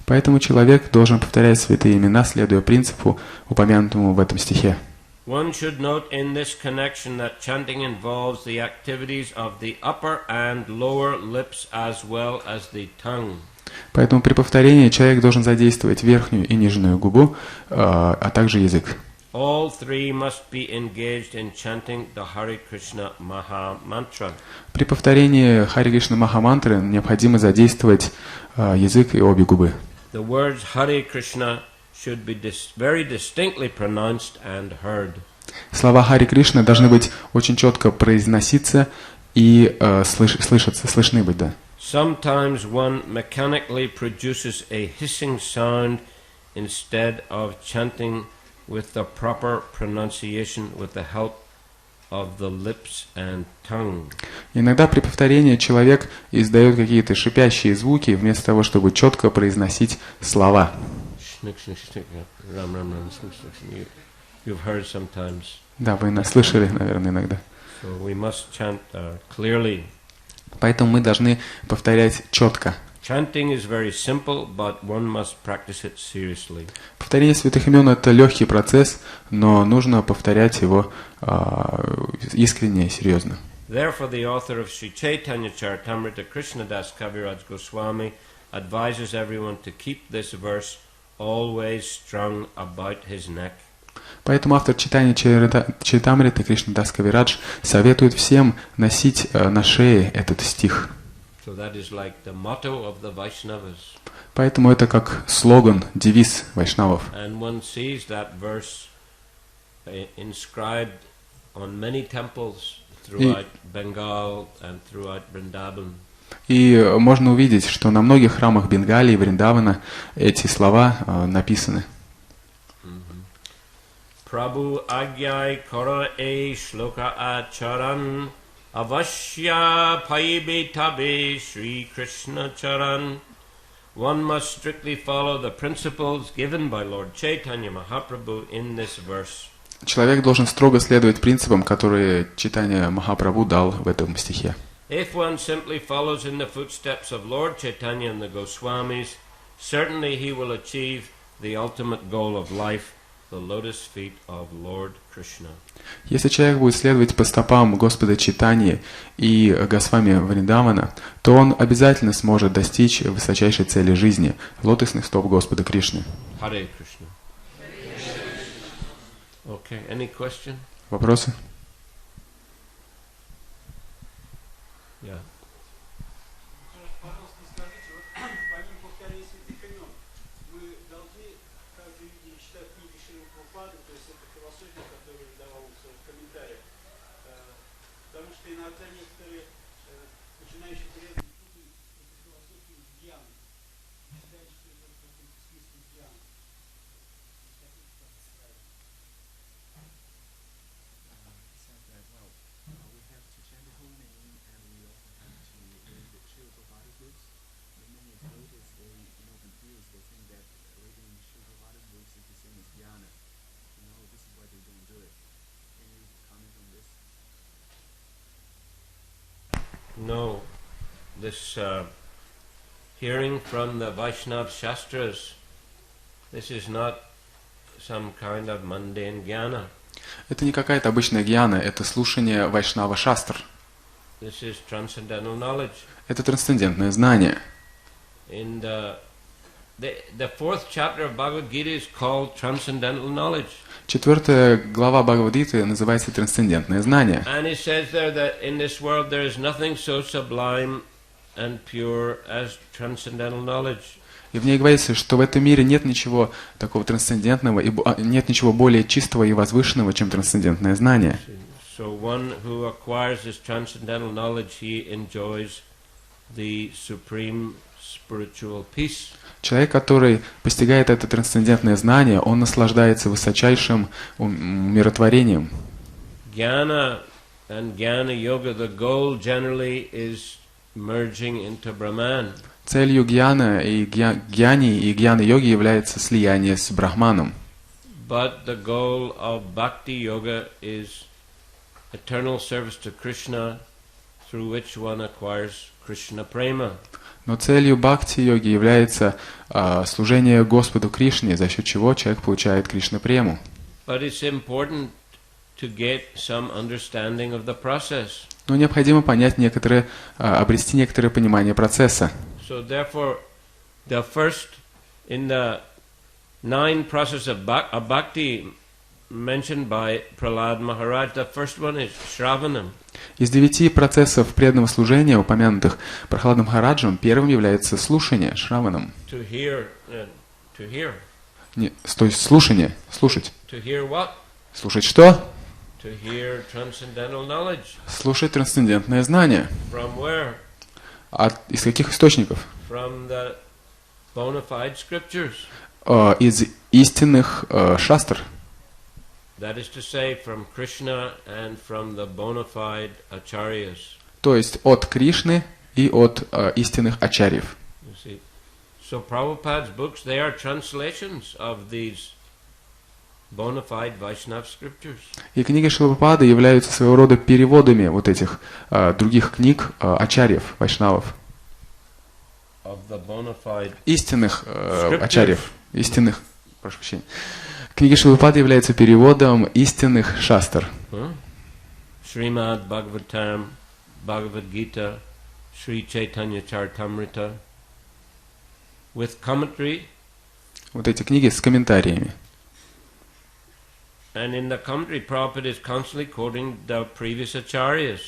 Speaker 2: Поэтому человек должен повторять святые имена, следуя принципу, упомянутому в этом стихе.
Speaker 1: One should note in this connection that chanting involves the activities of the upper and lower lips as well as the tongue.
Speaker 2: Поэтому при повторении человек должен задействовать верхнюю и нижнюю губу, а также язык.
Speaker 1: All three must be engaged in chanting the Hare Krishna Maha Mantra.
Speaker 2: При повторении Харе Кришна Маха Мантры необходимо задействовать язык и обе губы.
Speaker 1: The words Hare Krishna should be very distinctly pronounced and heard.
Speaker 2: Слова Харе Кришны должны быть очень четко произноситься и слышны быть, да.
Speaker 1: Sometimes one mechanically produces a hissing sound instead of chanting with the proper pronunciation with the help of the lips and tongue.
Speaker 2: Иногда при повторении человек издает какие-то шипящие звуки вместо того, чтобы четко произносить слова.
Speaker 1: You've heard sometimes.
Speaker 2: Да, вы нас слышали, наверное, иногда.
Speaker 1: So we must chant clearly.
Speaker 2: Поэтому мы должны повторять четко.
Speaker 1: Chanting is very simple, but one must practice it seriously.
Speaker 2: Повторение святых имен — это легкий процесс, но нужно повторять его искренне и серьезно.
Speaker 1: Therefore, the author of Sri Chaitanya Charitamrita, Krishnadas Kaviraj Goswami, advises everyone to keep this verse always strung about his neck.
Speaker 2: Поэтому автор читания Чаритамриты Кришнадас Кавирадж советует всем носить на шее этот стих.
Speaker 1: So that is like the motto of the Vaishnavas.
Speaker 2: Поэтому это как слоган, девиз вайшнавов.
Speaker 1: And one sees that verse inscribed on many temples throughout Bengal and throughout Vrindavan.
Speaker 2: И можно увидеть, что на многих храмах Бенгалии и Вриндавана эти слова написаны.
Speaker 1: Prabhu Agyai Kara E Shloka Acharan Avashya Paibe Tabe Sri Krishna Charan. One must strictly follow the principles given by Lord Chaitanya Mahaprabhu in this verse.
Speaker 2: Человек должен строго следовать принципам, которые Чайтанья Махапрабху дал в этом стихе.
Speaker 1: If one simply follows in the footsteps of Lord Chaitanya and the Goswamis, certainly he will achieve the ultimate goal of life, the lotus feet of Lord Krishna.
Speaker 2: Если человек будет следовать по стопам Господа Чайтаньи и Госвами Вриндавана, то он обязательно сможет достичь высочайшей цели жизни — лотосных стоп Господа Кришны.
Speaker 1: Hare Krishna. Okay, any question?
Speaker 2: Вопросы?
Speaker 1: Yeah.
Speaker 3: Пожалуйста, скажите, помимо повторения святых имен, мы должны каждый день читать
Speaker 1: this hearing from the Vaishnava Shastras, this is not some kind of mundane jnana.
Speaker 2: Это не какая-то обычная гьяна, это слушание Вайшнава Шастр.
Speaker 1: This is transcendental knowledge.
Speaker 2: Это трансцендентное знание.
Speaker 1: In the fourth chapter of Bhagavad Gita is called transcendental knowledge.
Speaker 2: 4 глава Бхагавад-гиты называется «Трансцендентное знание».
Speaker 1: And it says there that in this world there is nothing so sublime and pure as transcendental knowledge.
Speaker 2: И в ней говорится, что в этом мире нет ничего такого трансцендентного, и нет ничего более чистого и возвышенного, чем трансцендентное знание.
Speaker 1: So one who acquires this transcendental knowledge, he enjoys the supreme spiritual peace.
Speaker 2: Человек, который постигает это трансцендентное знание, он наслаждается высочайшим умиротворением.
Speaker 1: Jnana and Jnana Yoga, the goal generally is merging into Brahman.
Speaker 2: Целью гьяна и гьяны-йоги является слияние с Брахманом.
Speaker 1: But the goal of Bhakti Yoga is eternal service to Krishna, through which one acquires Krishna Prema.
Speaker 2: Но целью бхакти-йоги является служение Господу Кришне, за счет чего человек получает Кришна-прему.
Speaker 1: But it's important to get some understanding of the process.
Speaker 2: Но необходимо понять обрести некоторое понимание процесса.
Speaker 1: So therefore, the first in the 9 processes of bhakti mentioned by Prahlad Maharaj, the first one is Shravanam.
Speaker 2: Из 9 процессов преданного служения, упомянутых Прахладом Махараджем, первым является слушание, Шраванам.
Speaker 1: To hear.
Speaker 2: То есть слушание, слушать.
Speaker 1: To hear what?
Speaker 2: Слушать что?
Speaker 1: To hear transcendental knowledge.
Speaker 2: Слушать трансцендентное знание.
Speaker 1: From where?
Speaker 2: Из каких источников?
Speaker 1: From the bona fide scriptures.
Speaker 2: Из истинных шастр.
Speaker 1: That is to say, from Krishna and from the bona fide acharyas.
Speaker 2: То есть от Кришны и от истинных ачарьев.
Speaker 1: So Prabhupada's books, they are translations of these bona fide Vaishnava scriptures.
Speaker 2: И книги Шрилы являются своего рода переводами вот этих других книг ачарьев, вайшнавов.
Speaker 1: Of the bona fide
Speaker 2: истинных ачарьев, истинных, прошу прощения. Книги Шрилы являются переводом истинных шастр.
Speaker 1: Srimad Bhagavatam, Bhagavad Gita, Sri Chaitanya Charitamrita, with commentary.
Speaker 2: Вот эти книги с комментариями.
Speaker 1: And in the commentary, Prabhupada is constantly quoting the previous acharyas.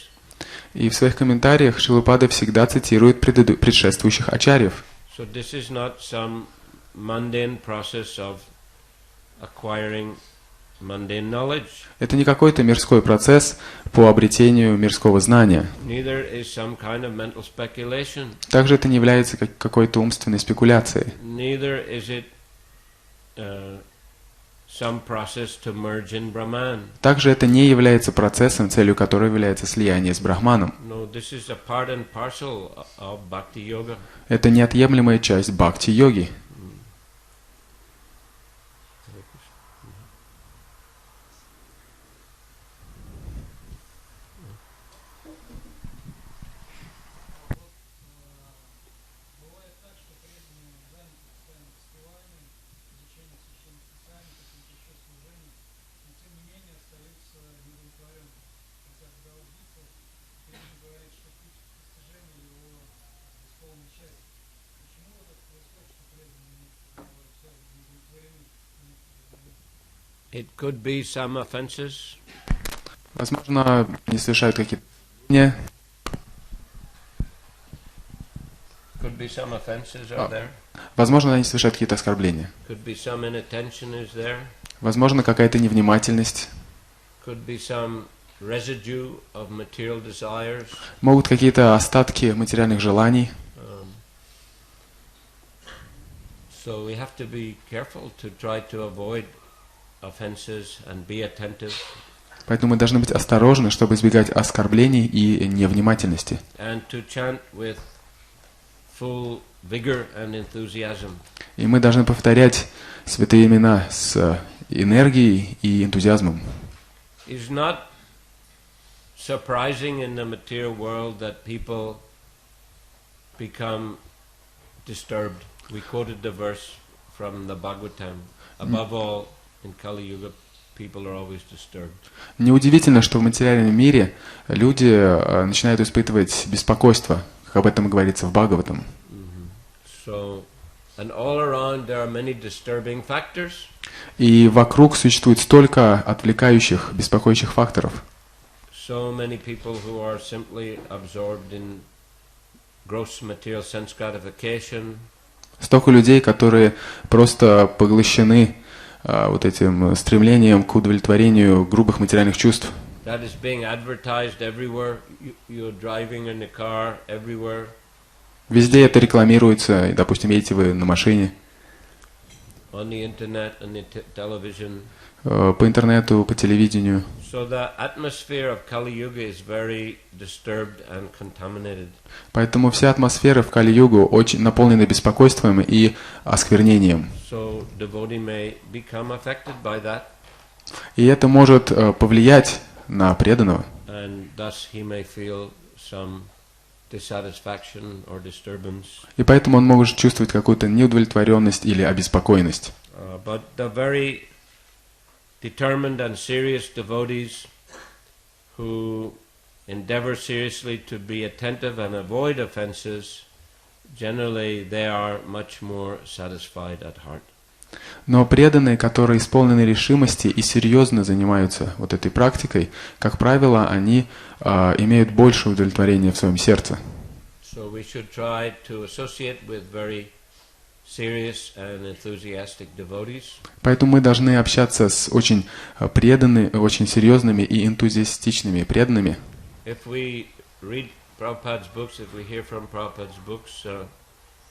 Speaker 2: И в своих комментариях Шрилапада всегда цитирует предшествующих ачарьев.
Speaker 1: So this is not some mundane process of acquiring mundane knowledge.
Speaker 2: Это не какой-то мирской процесс по обретению мирского знания.
Speaker 1: Neither is some kind of mental speculation.
Speaker 2: Также это не является какой-то умственной спекуляцией.
Speaker 1: Neither is it some process to merge in Brahman.
Speaker 2: Также это не является процессом, целью которого является слияние с Брахманом.
Speaker 1: No, this is a part and parcel of Bhakti Yoga.
Speaker 2: Это неотъемлемая часть бхакти-йоги.
Speaker 1: It could be some offenses.
Speaker 2: Возможно, они совершают какие-то не.
Speaker 1: Could be some offenses are there.
Speaker 2: Возможно, они совершают какие-то оскорбления.
Speaker 1: Could be some inattention is there.
Speaker 2: Возможно, какая-то невнимательность.
Speaker 1: Could be some residue of material desires.
Speaker 2: Могут какие-то остатки материальных желаний.
Speaker 1: So we have to be careful to try to avoid offenses and be attentive.
Speaker 2: Поэтому мы должны быть осторожны, чтобы избегать оскорблений и невнимательности.
Speaker 1: And to chant with full vigor and enthusiasm.
Speaker 2: И мы должны повторять святые имена с энергией и энтузиазмом.
Speaker 1: It's not surprising in the material world that people become disturbed. We quoted the verse from the Bhagavatam. Above all, in Kali Yuga, people are always disturbed.
Speaker 2: Неудивительно, что в материальном мире люди начинают испытывать беспокойство, как об этом говорится в Бхагаватам.
Speaker 1: So, and all around there are many disturbing factors.
Speaker 2: И вокруг существует столько отвлекающих, беспокоящих факторов.
Speaker 1: So many people who are simply absorbed in gross material sense gratification.
Speaker 2: Столько людей, которые просто поглощены вот этим стремлением к удовлетворению грубых материальных чувств.
Speaker 1: That is being advertised everywhere. You're driving in the car everywhere.
Speaker 2: Везде это рекламируется, и, допустим, едете вы на машине.
Speaker 1: On the internet, on the television.
Speaker 2: По интернету, по телевидению.
Speaker 1: So the atmosphere of Kali Yuga is very disturbed and contaminated.
Speaker 2: Поэтому вся атмосфера в Кали-югу очень наполнена беспокойством и осквернением.
Speaker 1: So devotee may become affected by that.
Speaker 2: И это может повлиять на преданного.
Speaker 1: And thus he may feel some dissatisfaction or disturbance.
Speaker 2: И поэтому он может чувствовать какую-то неудовлетворенность или обеспокоенность.
Speaker 1: But the very determined and serious devotees who endeavor seriously to be attentive and avoid offenses, generally they are much more satisfied at heart.
Speaker 2: Но преданные, которые исполнены решимости и серьезно занимаются вот этой практикой, как правило, они имеют больше удовлетворения в своем сердце.
Speaker 1: So we should try to associate with very serious and enthusiastic devotees.
Speaker 2: Поэтому мы должны общаться с очень преданными, очень серьезными и энтузиастичными преданными.
Speaker 1: If we read Prabhupada's books, if we hear from Prabhupada's books,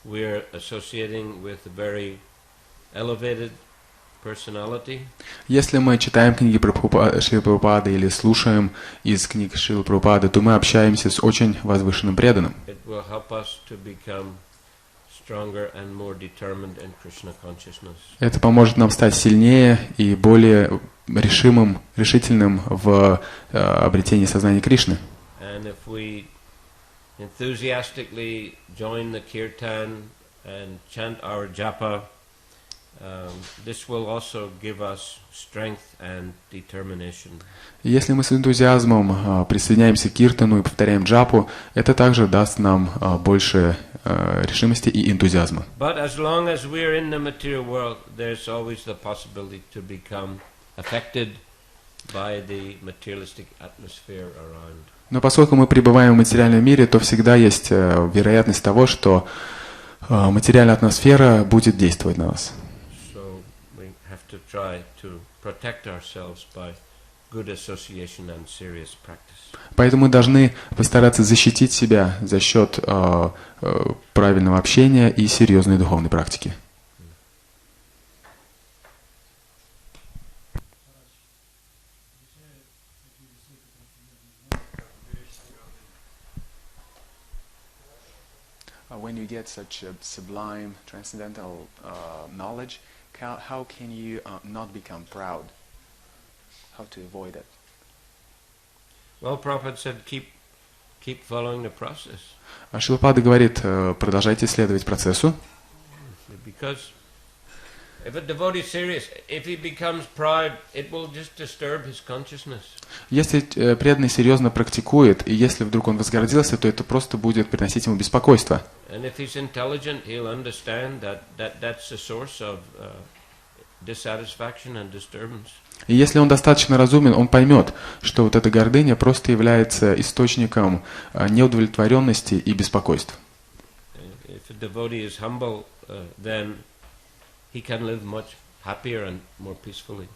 Speaker 1: we're associating with a very elevated personality.
Speaker 2: Если мы читаем книги Шрилы Прабхупады или слушаем из книг Шрилы Прабхупады, то мы общаемся с очень возвышенным преданным.
Speaker 1: It will help us to become stronger and more determined in Krishna consciousness.
Speaker 2: Это поможет нам стать сильнее и более решительным в обретении сознания Кришны.
Speaker 1: And if we enthusiastically join the kirtan and chant our japa, this will also give us strength and determination.
Speaker 2: Если мы с энтузиазмом присоединяемся к киртану и повторяем джапу, это также даст нам больше решимости и энтузиазма.
Speaker 1: But as long as we are in the material world, there's always the possibility to become affected by the materialistic atmosphere around.
Speaker 2: Но поскольку мы пребываем в материальном мире, то всегда есть вероятность того, что материальная атмосфера будет действовать на нас.
Speaker 1: So we have to try to protect ourselves by good association and serious practice.
Speaker 2: Поэтому мы должны постараться защитить себя за счет правильного общения и серьезной духовной практики. When you get such a sublime, transcendental knowledge, how can you not become proud? How to avoid it?
Speaker 1: Well, Prabhupada said, keep following the process.
Speaker 2: Шрилапада говорит, продолжайте следовать процессу.
Speaker 1: Because if a devotee is serious, if he becomes proud, it will just disturb his consciousness.
Speaker 2: Если преданный серьезно практикует, и если вдруг он возгордился, то это просто будет приносить ему беспокойство.
Speaker 1: And if he's intelligent, he'll understand that that's a source of dissatisfaction and disturbance.
Speaker 2: И если он достаточно разумен, он поймет, что вот эта гордыня просто является источником неудовлетворенности и беспокойств.
Speaker 1: If a devotee is humble, then he can live much happier and more peacefully.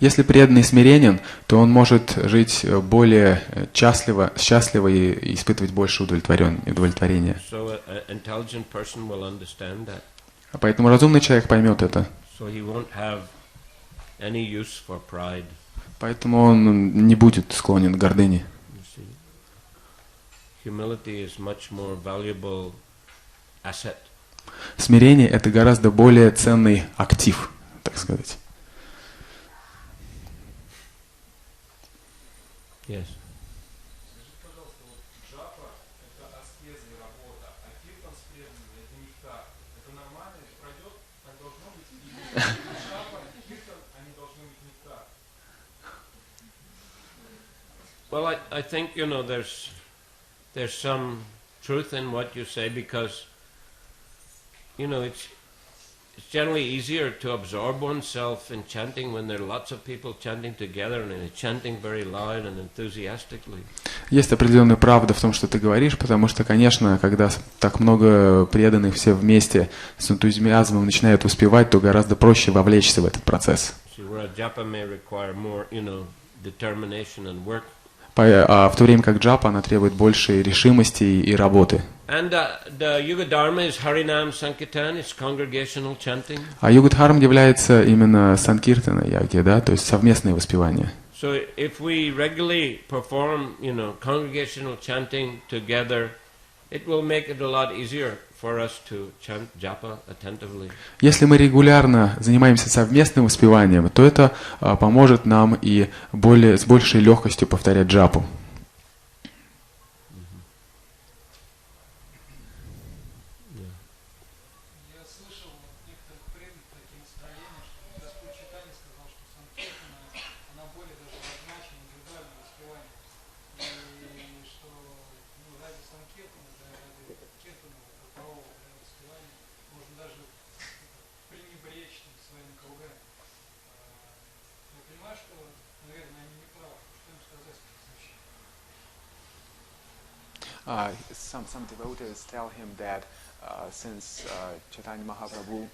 Speaker 2: Если преданный смиренен, то он может жить более счастливо и испытывать больше удовлетворения.
Speaker 1: So an intelligent person will understand that.
Speaker 2: Поэтому разумный человек поймет это.
Speaker 1: So he won't have any use for pride.
Speaker 2: Поэтому он не будет склонен к гордыне.
Speaker 1: Humility is much more valuable asset.
Speaker 2: Смирение – это гораздо более ценный актив, так сказать.
Speaker 1: Yes.
Speaker 3: Скажите, пожалуйста, вот джапа – это аскеза и работа, а киртан
Speaker 1: Well, I think, there's some truth in what you say, because, it's generally easier to absorb oneself in chanting when there are lots of people chanting together and chanting very loud and enthusiastically.
Speaker 2: Есть определенная правда в том, что ты говоришь, потому что, конечно, когда так много преданных все вместе с энтузиазмом начинают воспевать, то гораздо проще вовлечься в этот процесс. А в то время как джапа, она требует большей решимости и работы. А югадхарма является именно санкиртана яги, да, то есть совместное воспевание.
Speaker 1: So if we regularly perform, congregational chanting together, it will make it a lot easier for us to chant japa attentively.
Speaker 2: Если мы регулярно занимаемся совместным воспеванием, то это поможет нам и с большей легкостью повторять джапу. Some devotees tell him that since Chaitanya Mahaprabhu,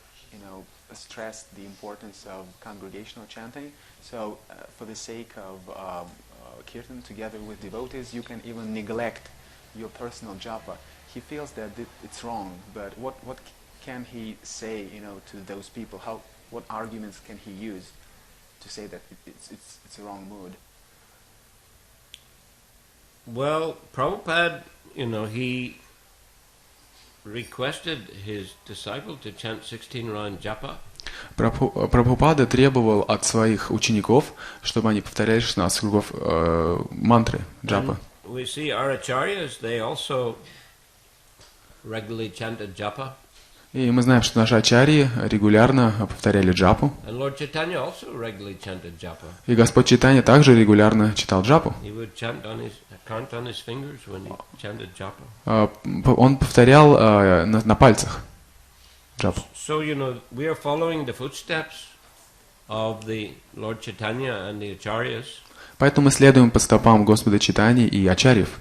Speaker 2: stressed the importance of congregational chanting, so for the sake of kirtan together with devotees, you can even neglect your personal japa. He feels that it's wrong, but what can he say, to those people? What arguments can he use to say that it's a wrong mood?
Speaker 1: Well, Prabhupada, he requested his disciple to chant 16 round japa.
Speaker 2: Прабхупада требовал от своих учеников, чтобы они повторяли 16 кругов мантры джапа.
Speaker 1: We see our acharyas, they also regularly chanted japa.
Speaker 2: И мы знаем, что наши ачарьи регулярно повторяли джапу.
Speaker 1: And Lord Chaitanya also regularly chanted japa.
Speaker 2: И Господь Чайтанья также регулярно читал джапу.
Speaker 1: He would count on his fingers when he chanted japa.
Speaker 2: Он повторял на пальцах джапу.
Speaker 1: So, we are following the footsteps of the Lord Chaitanya and the acharyas.
Speaker 2: Поэтому мы следуем по стопам Господа Чайтаньи и ачарьев.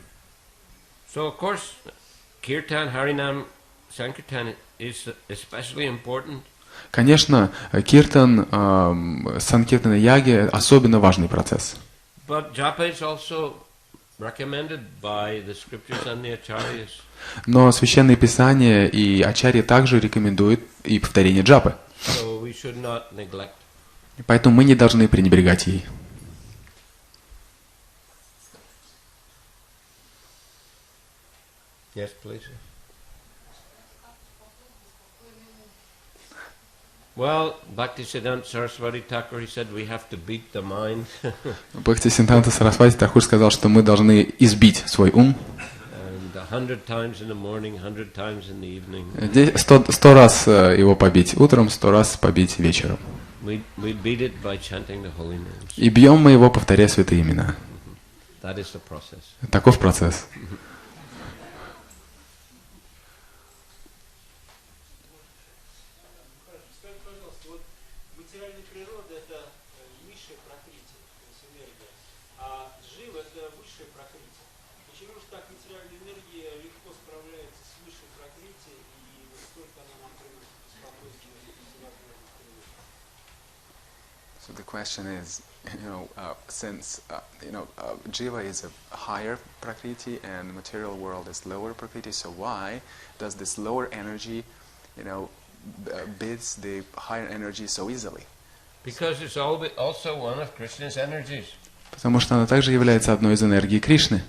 Speaker 1: So, of course, Kirtan, Harinam, Sankirtan is especially important.
Speaker 2: Конечно, киртан, санкиртана яги особенно важный процесс.
Speaker 1: But japa is also recommended by the scriptures and the acharyas.
Speaker 2: Но священные писания и ачарьи также рекомендуют и повторение джапы.
Speaker 1: So we should not neglect.
Speaker 2: Поэтому мы не должны пренебрегать ей.
Speaker 1: Yes, please. Well, Bhaktisiddhanta Saraswati Thakur, he said we have to beat the mind.
Speaker 2: Бхактисиддханта Сарасвати Тхакур сказал, что мы должны избить свой ум.
Speaker 1: 100 times in the morning, 100 times in the evening.
Speaker 2: 100 раз его побить утром, 100 раз побить вечером.
Speaker 1: We beat it by chanting the holy names.
Speaker 2: И бьем мы его, повторяя святые имена.
Speaker 1: That is the process.
Speaker 2: Таков процесс. So the question is, since Jiva is a higher Prakriti and material world is lower Prakriti, so why does this lower energy, bids the higher energy so easily?
Speaker 1: Because it's also one of Krishna's energies.
Speaker 2: Потому что она также является одной из энергий Кришны.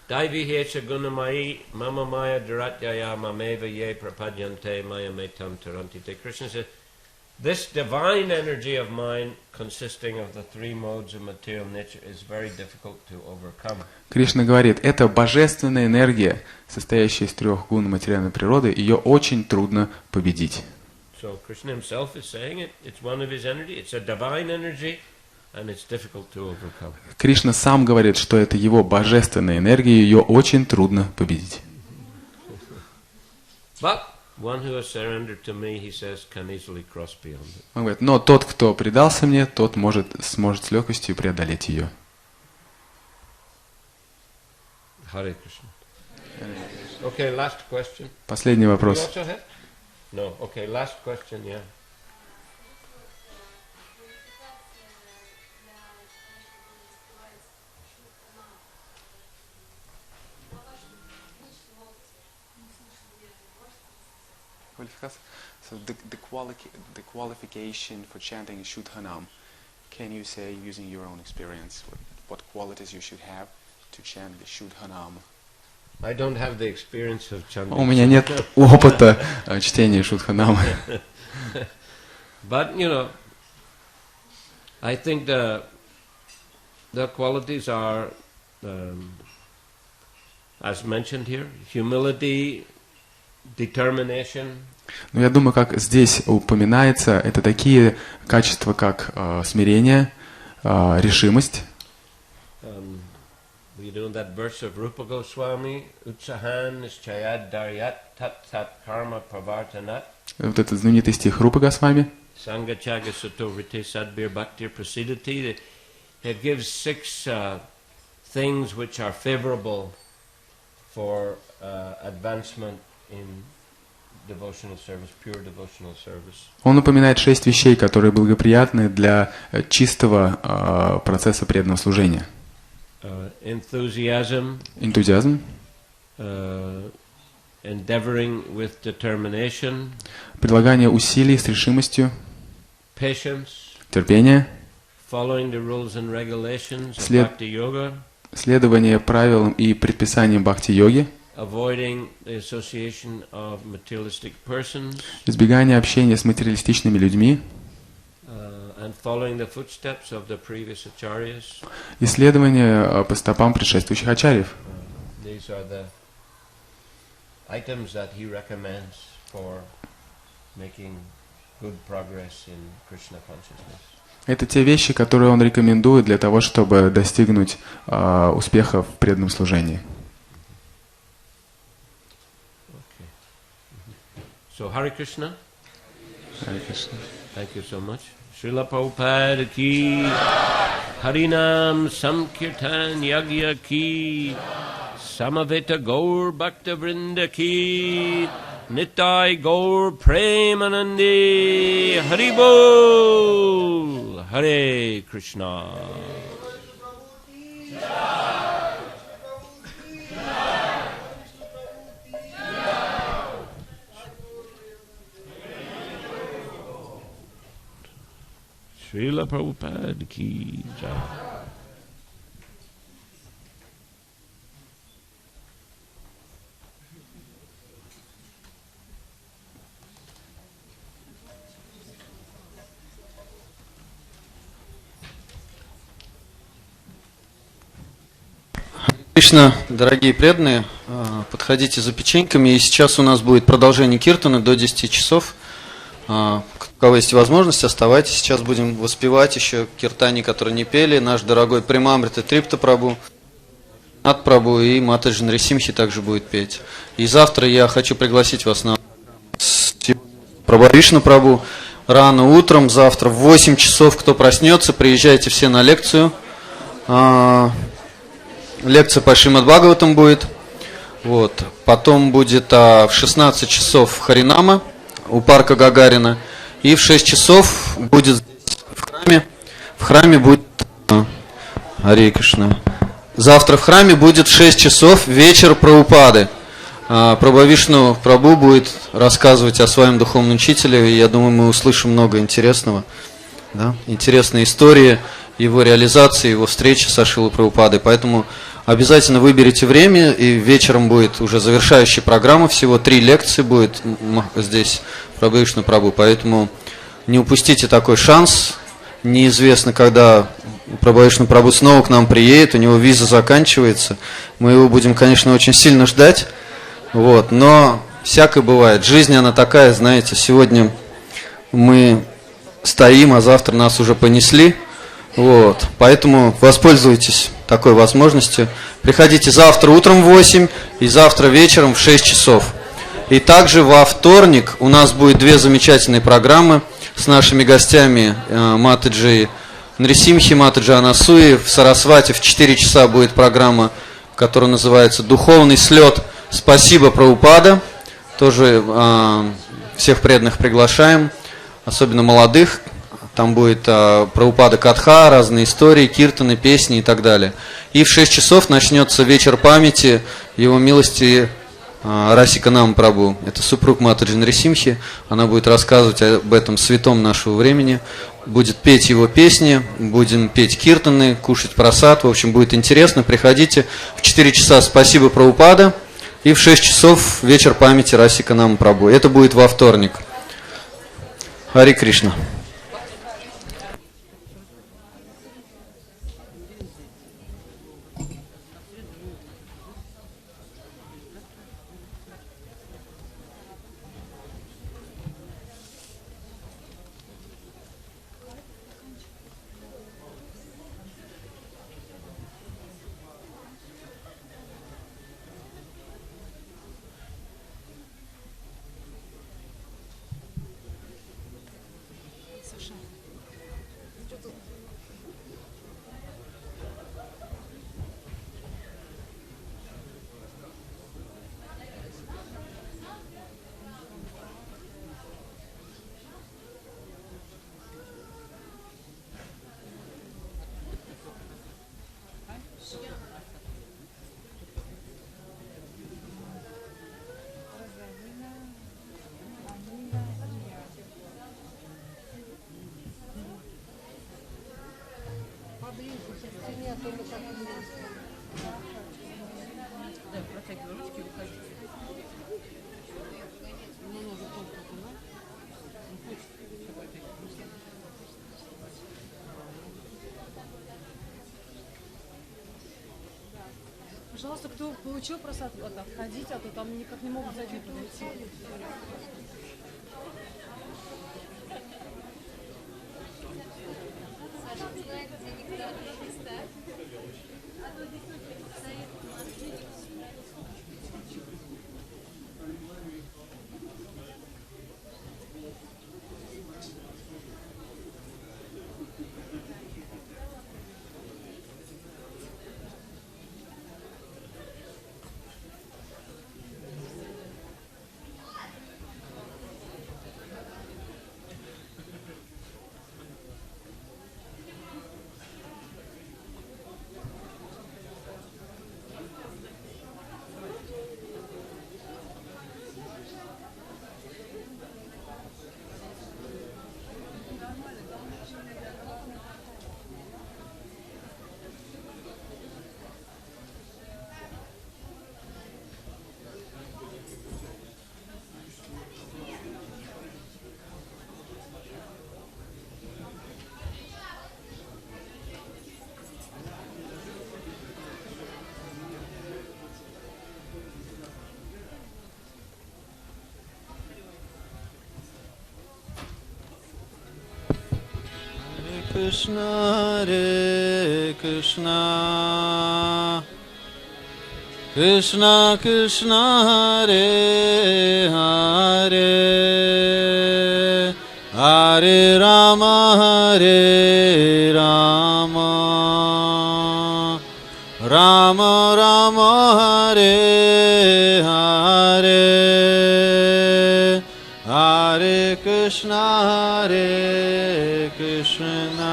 Speaker 1: Daivihecha gunamai mama maya dharatyaya mameva ye prapadyante maya metam tarantite. Krishna says, this divine energy of mine, consisting of the three modes of material nature, is very difficult to overcome.
Speaker 2: Кришна говорит, это божественная энергия, состоящая из трех гун материальной природы, ее очень трудно победить.
Speaker 1: So Krishna himself is saying it. It's one of his energy. It's a divine energy, and it's difficult to overcome.
Speaker 2: Кришна сам говорит, что это его божественная энергия, ее очень трудно победить.
Speaker 1: But one who has surrendered to me, he says, can easily cross beyond it.
Speaker 2: Он говорит, но тот, кто предался мне, тот сможет с легкостью преодолеть ее.
Speaker 1: Hare Krishna. Okay, last question.
Speaker 2: Последний вопрос.
Speaker 1: You also have? No. Okay, last question. Yeah.
Speaker 2: So the qualification for chanting Shudhanam, can you say, using your own experience, what qualities you should have to chant the Shudhanam?
Speaker 1: I don't have the experience of chanting.
Speaker 2: У меня нет опыта чтения Шудханамы.
Speaker 1: But you know, I think the qualities are, as mentioned here, humility, determination.
Speaker 2: Но я думаю, как здесь упоминается, это такие качества, как смирение, решимость.
Speaker 1: You know that verse of Rupa Goswami, Utsahan Nischayad Daryat Tat Tat Karma Pravartanat.
Speaker 2: Вот этот знаменитый стих Рупы Госвами.
Speaker 1: Sangachaga Satorite Sadbir Bhaktir Prasidati. It gives 6 things which are favorable for advancement in devotional service, pure devotional service.
Speaker 2: Он упоминает 6 вещей, которые благоприятны для чистого процесса преданного служения.
Speaker 1: Enthusiasm,
Speaker 2: энтузиазм,
Speaker 1: endeavoring with determination,
Speaker 2: прилагание усилий с решимостью,
Speaker 1: patience,
Speaker 2: терпение,
Speaker 1: following the rules and regulations of bhakti yoga,
Speaker 2: следование правилам и предписаниям бхакти-йоги,
Speaker 1: avoiding the association of materialistic persons,
Speaker 2: избегание общения с материалистичными людьми,
Speaker 1: and following the footsteps of the previous acharyas.
Speaker 2: Исследование по стопам предшествующих ачарьев.
Speaker 1: These are the items that he recommends for making good progress in Krishna consciousness.
Speaker 2: Это те вещи, которые он рекомендует для того, чтобы достигнуть успеха в преданном служении.
Speaker 1: Okay. So Hare Krishna.
Speaker 2: Hare Krishna.
Speaker 1: Thank you so much. Srila Prabhupada ki, Harinam Samkirtan Yagya ki, Samaveta Gaur Bhakta Vrinda ki, Nitai Gaur Premanandi, Haribol, Hare Krishna. Srila Prabhupada ki jai.
Speaker 3: Кришна, дорогие преданные, подходите за печеньками, и сейчас у нас будет продолжение киртаны до 10 часов. У кого есть возможность, оставайтесь. Сейчас будем воспевать еще киртани, которые не пели. Наш дорогой Примамрита Трипта Прабху, Нат Прабху и Матаджи Нарисимхи также будет петь. И завтра я хочу пригласить вас на Прабхавишну Прабху. Рано утром, завтра в 8 часов, кто проснется, приезжайте все на лекцию. Лекция по Шримад Бхагаватам будет. Вот. Потом будет в 16 часов Харинама у парка Гагарина. И в 6 часов будет в храме. В храме будет Харе Кришна. Завтра в храме будет 6 часов вечер Прабхупады. Прабхавишну Прабху будет рассказывать о своем духовном учителе. И я думаю, мы услышим много интересного. Да? Интересные истории его реализации, его встречи со Шрилой Прабхупадой. Поэтому обязательно выберите время, и вечером будет уже завершающая программа, всего 3 лекции будет здесь Прабхавишну Прабху, поэтому не упустите такой шанс. Неизвестно, когда Прабхавишну Прабху снова к нам приедет, у него виза заканчивается, мы его будем, конечно, очень сильно ждать, вот, но всякое бывает. Жизнь, она такая, знаете, сегодня мы стоим, а завтра нас уже понесли. Вот. Поэтому воспользуйтесь такой возможностью. Приходите завтра утром в 8 и завтра вечером в 6 часов. И также во вторник у нас будет две замечательные программы с нашими гостями Матаджи Нрисимхи, Матаджи Анасуи. В Сарасвати в 4 часа будет программа, которая называется «Духовный слет». Спасибо, Прабхупада. Тоже всех преданных приглашаем, особенно молодых. Там будет Прабхупада Катха, разные истории, киртаны, песни и так далее. И в 6 часов начнется вечер памяти Его милости Расика Нам Прабху. Это супруг Матаджи Нрисимхи. Она будет рассказывать об этом святом нашего времени. Будет петь его песни, будем петь киртаны, кушать прасад. В общем, будет интересно. Приходите в 4 часа. Спасибо, Прабхупада. И в 6 часов вечер памяти Расика Нам Прабху. Это будет во вторник. Хари Кришна.
Speaker 4: Пожалуйста, кто получил просад, отходите, а то там никак не могут зайти.
Speaker 3: Krishna, Hare Krishna, Krishna Krishna, Hare Hare, Hare Rama, Hare Rama, Rama Rama, Hare Hare, Hare Krishna, Hare Krishna,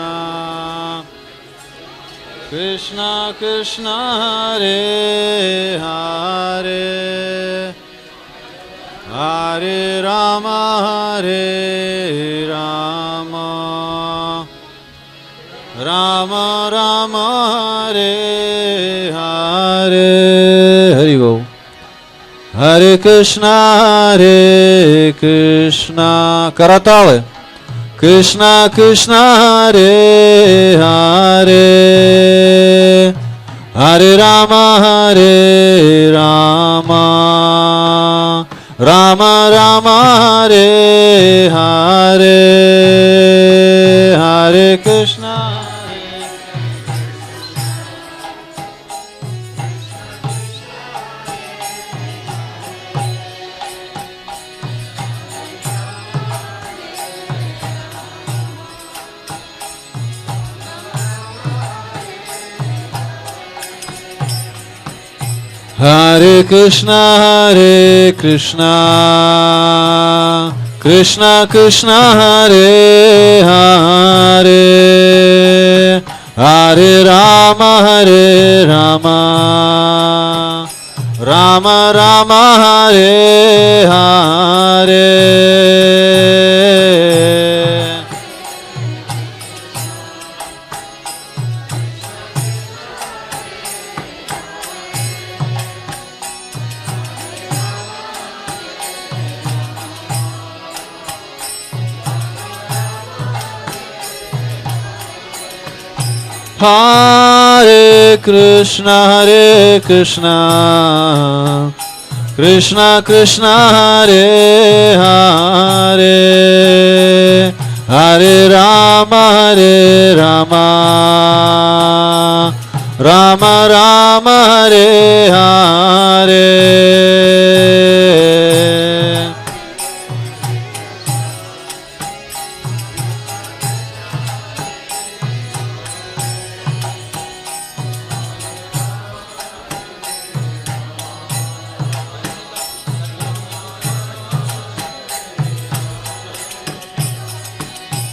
Speaker 3: Krishna Krishna, Hare Hare, Hare Rama, Hare Rama, Rama Rama, Hare Hare. Hari Bol. Hare Krishna, Hare Krishna. Караталы. Krishna Krishna, Hare Hare, Hare Rama, Hare Rama, Rama Rama Rama Hare Hare Hare Krishna Hare Krishna, Hare Krishna, Krishna Krishna, Hare Hare, Hare Rama, Hare Rama, Rama Rama, Hare Hare. Hare Krishna, Hare Krishna, Krishna Krishna, Hare Hare, Hare Rama, Hare Rama, Rama Rama, Hare Hare.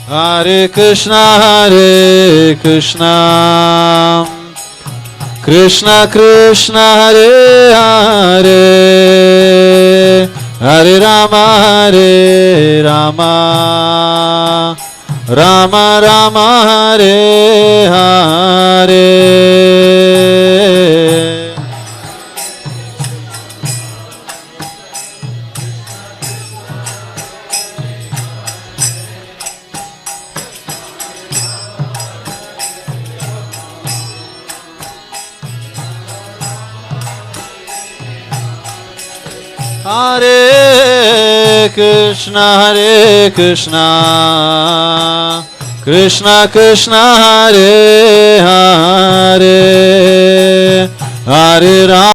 Speaker 3: Hare Krishna, Hare Krishna, Krishna Krishna, Hare Hare, Hare Rama, Hare Rama, Rama Rama, Hare Hare. Hare Krishna, Hare Krishna, Krishna Krishna, Hare Hare, Hare Rama.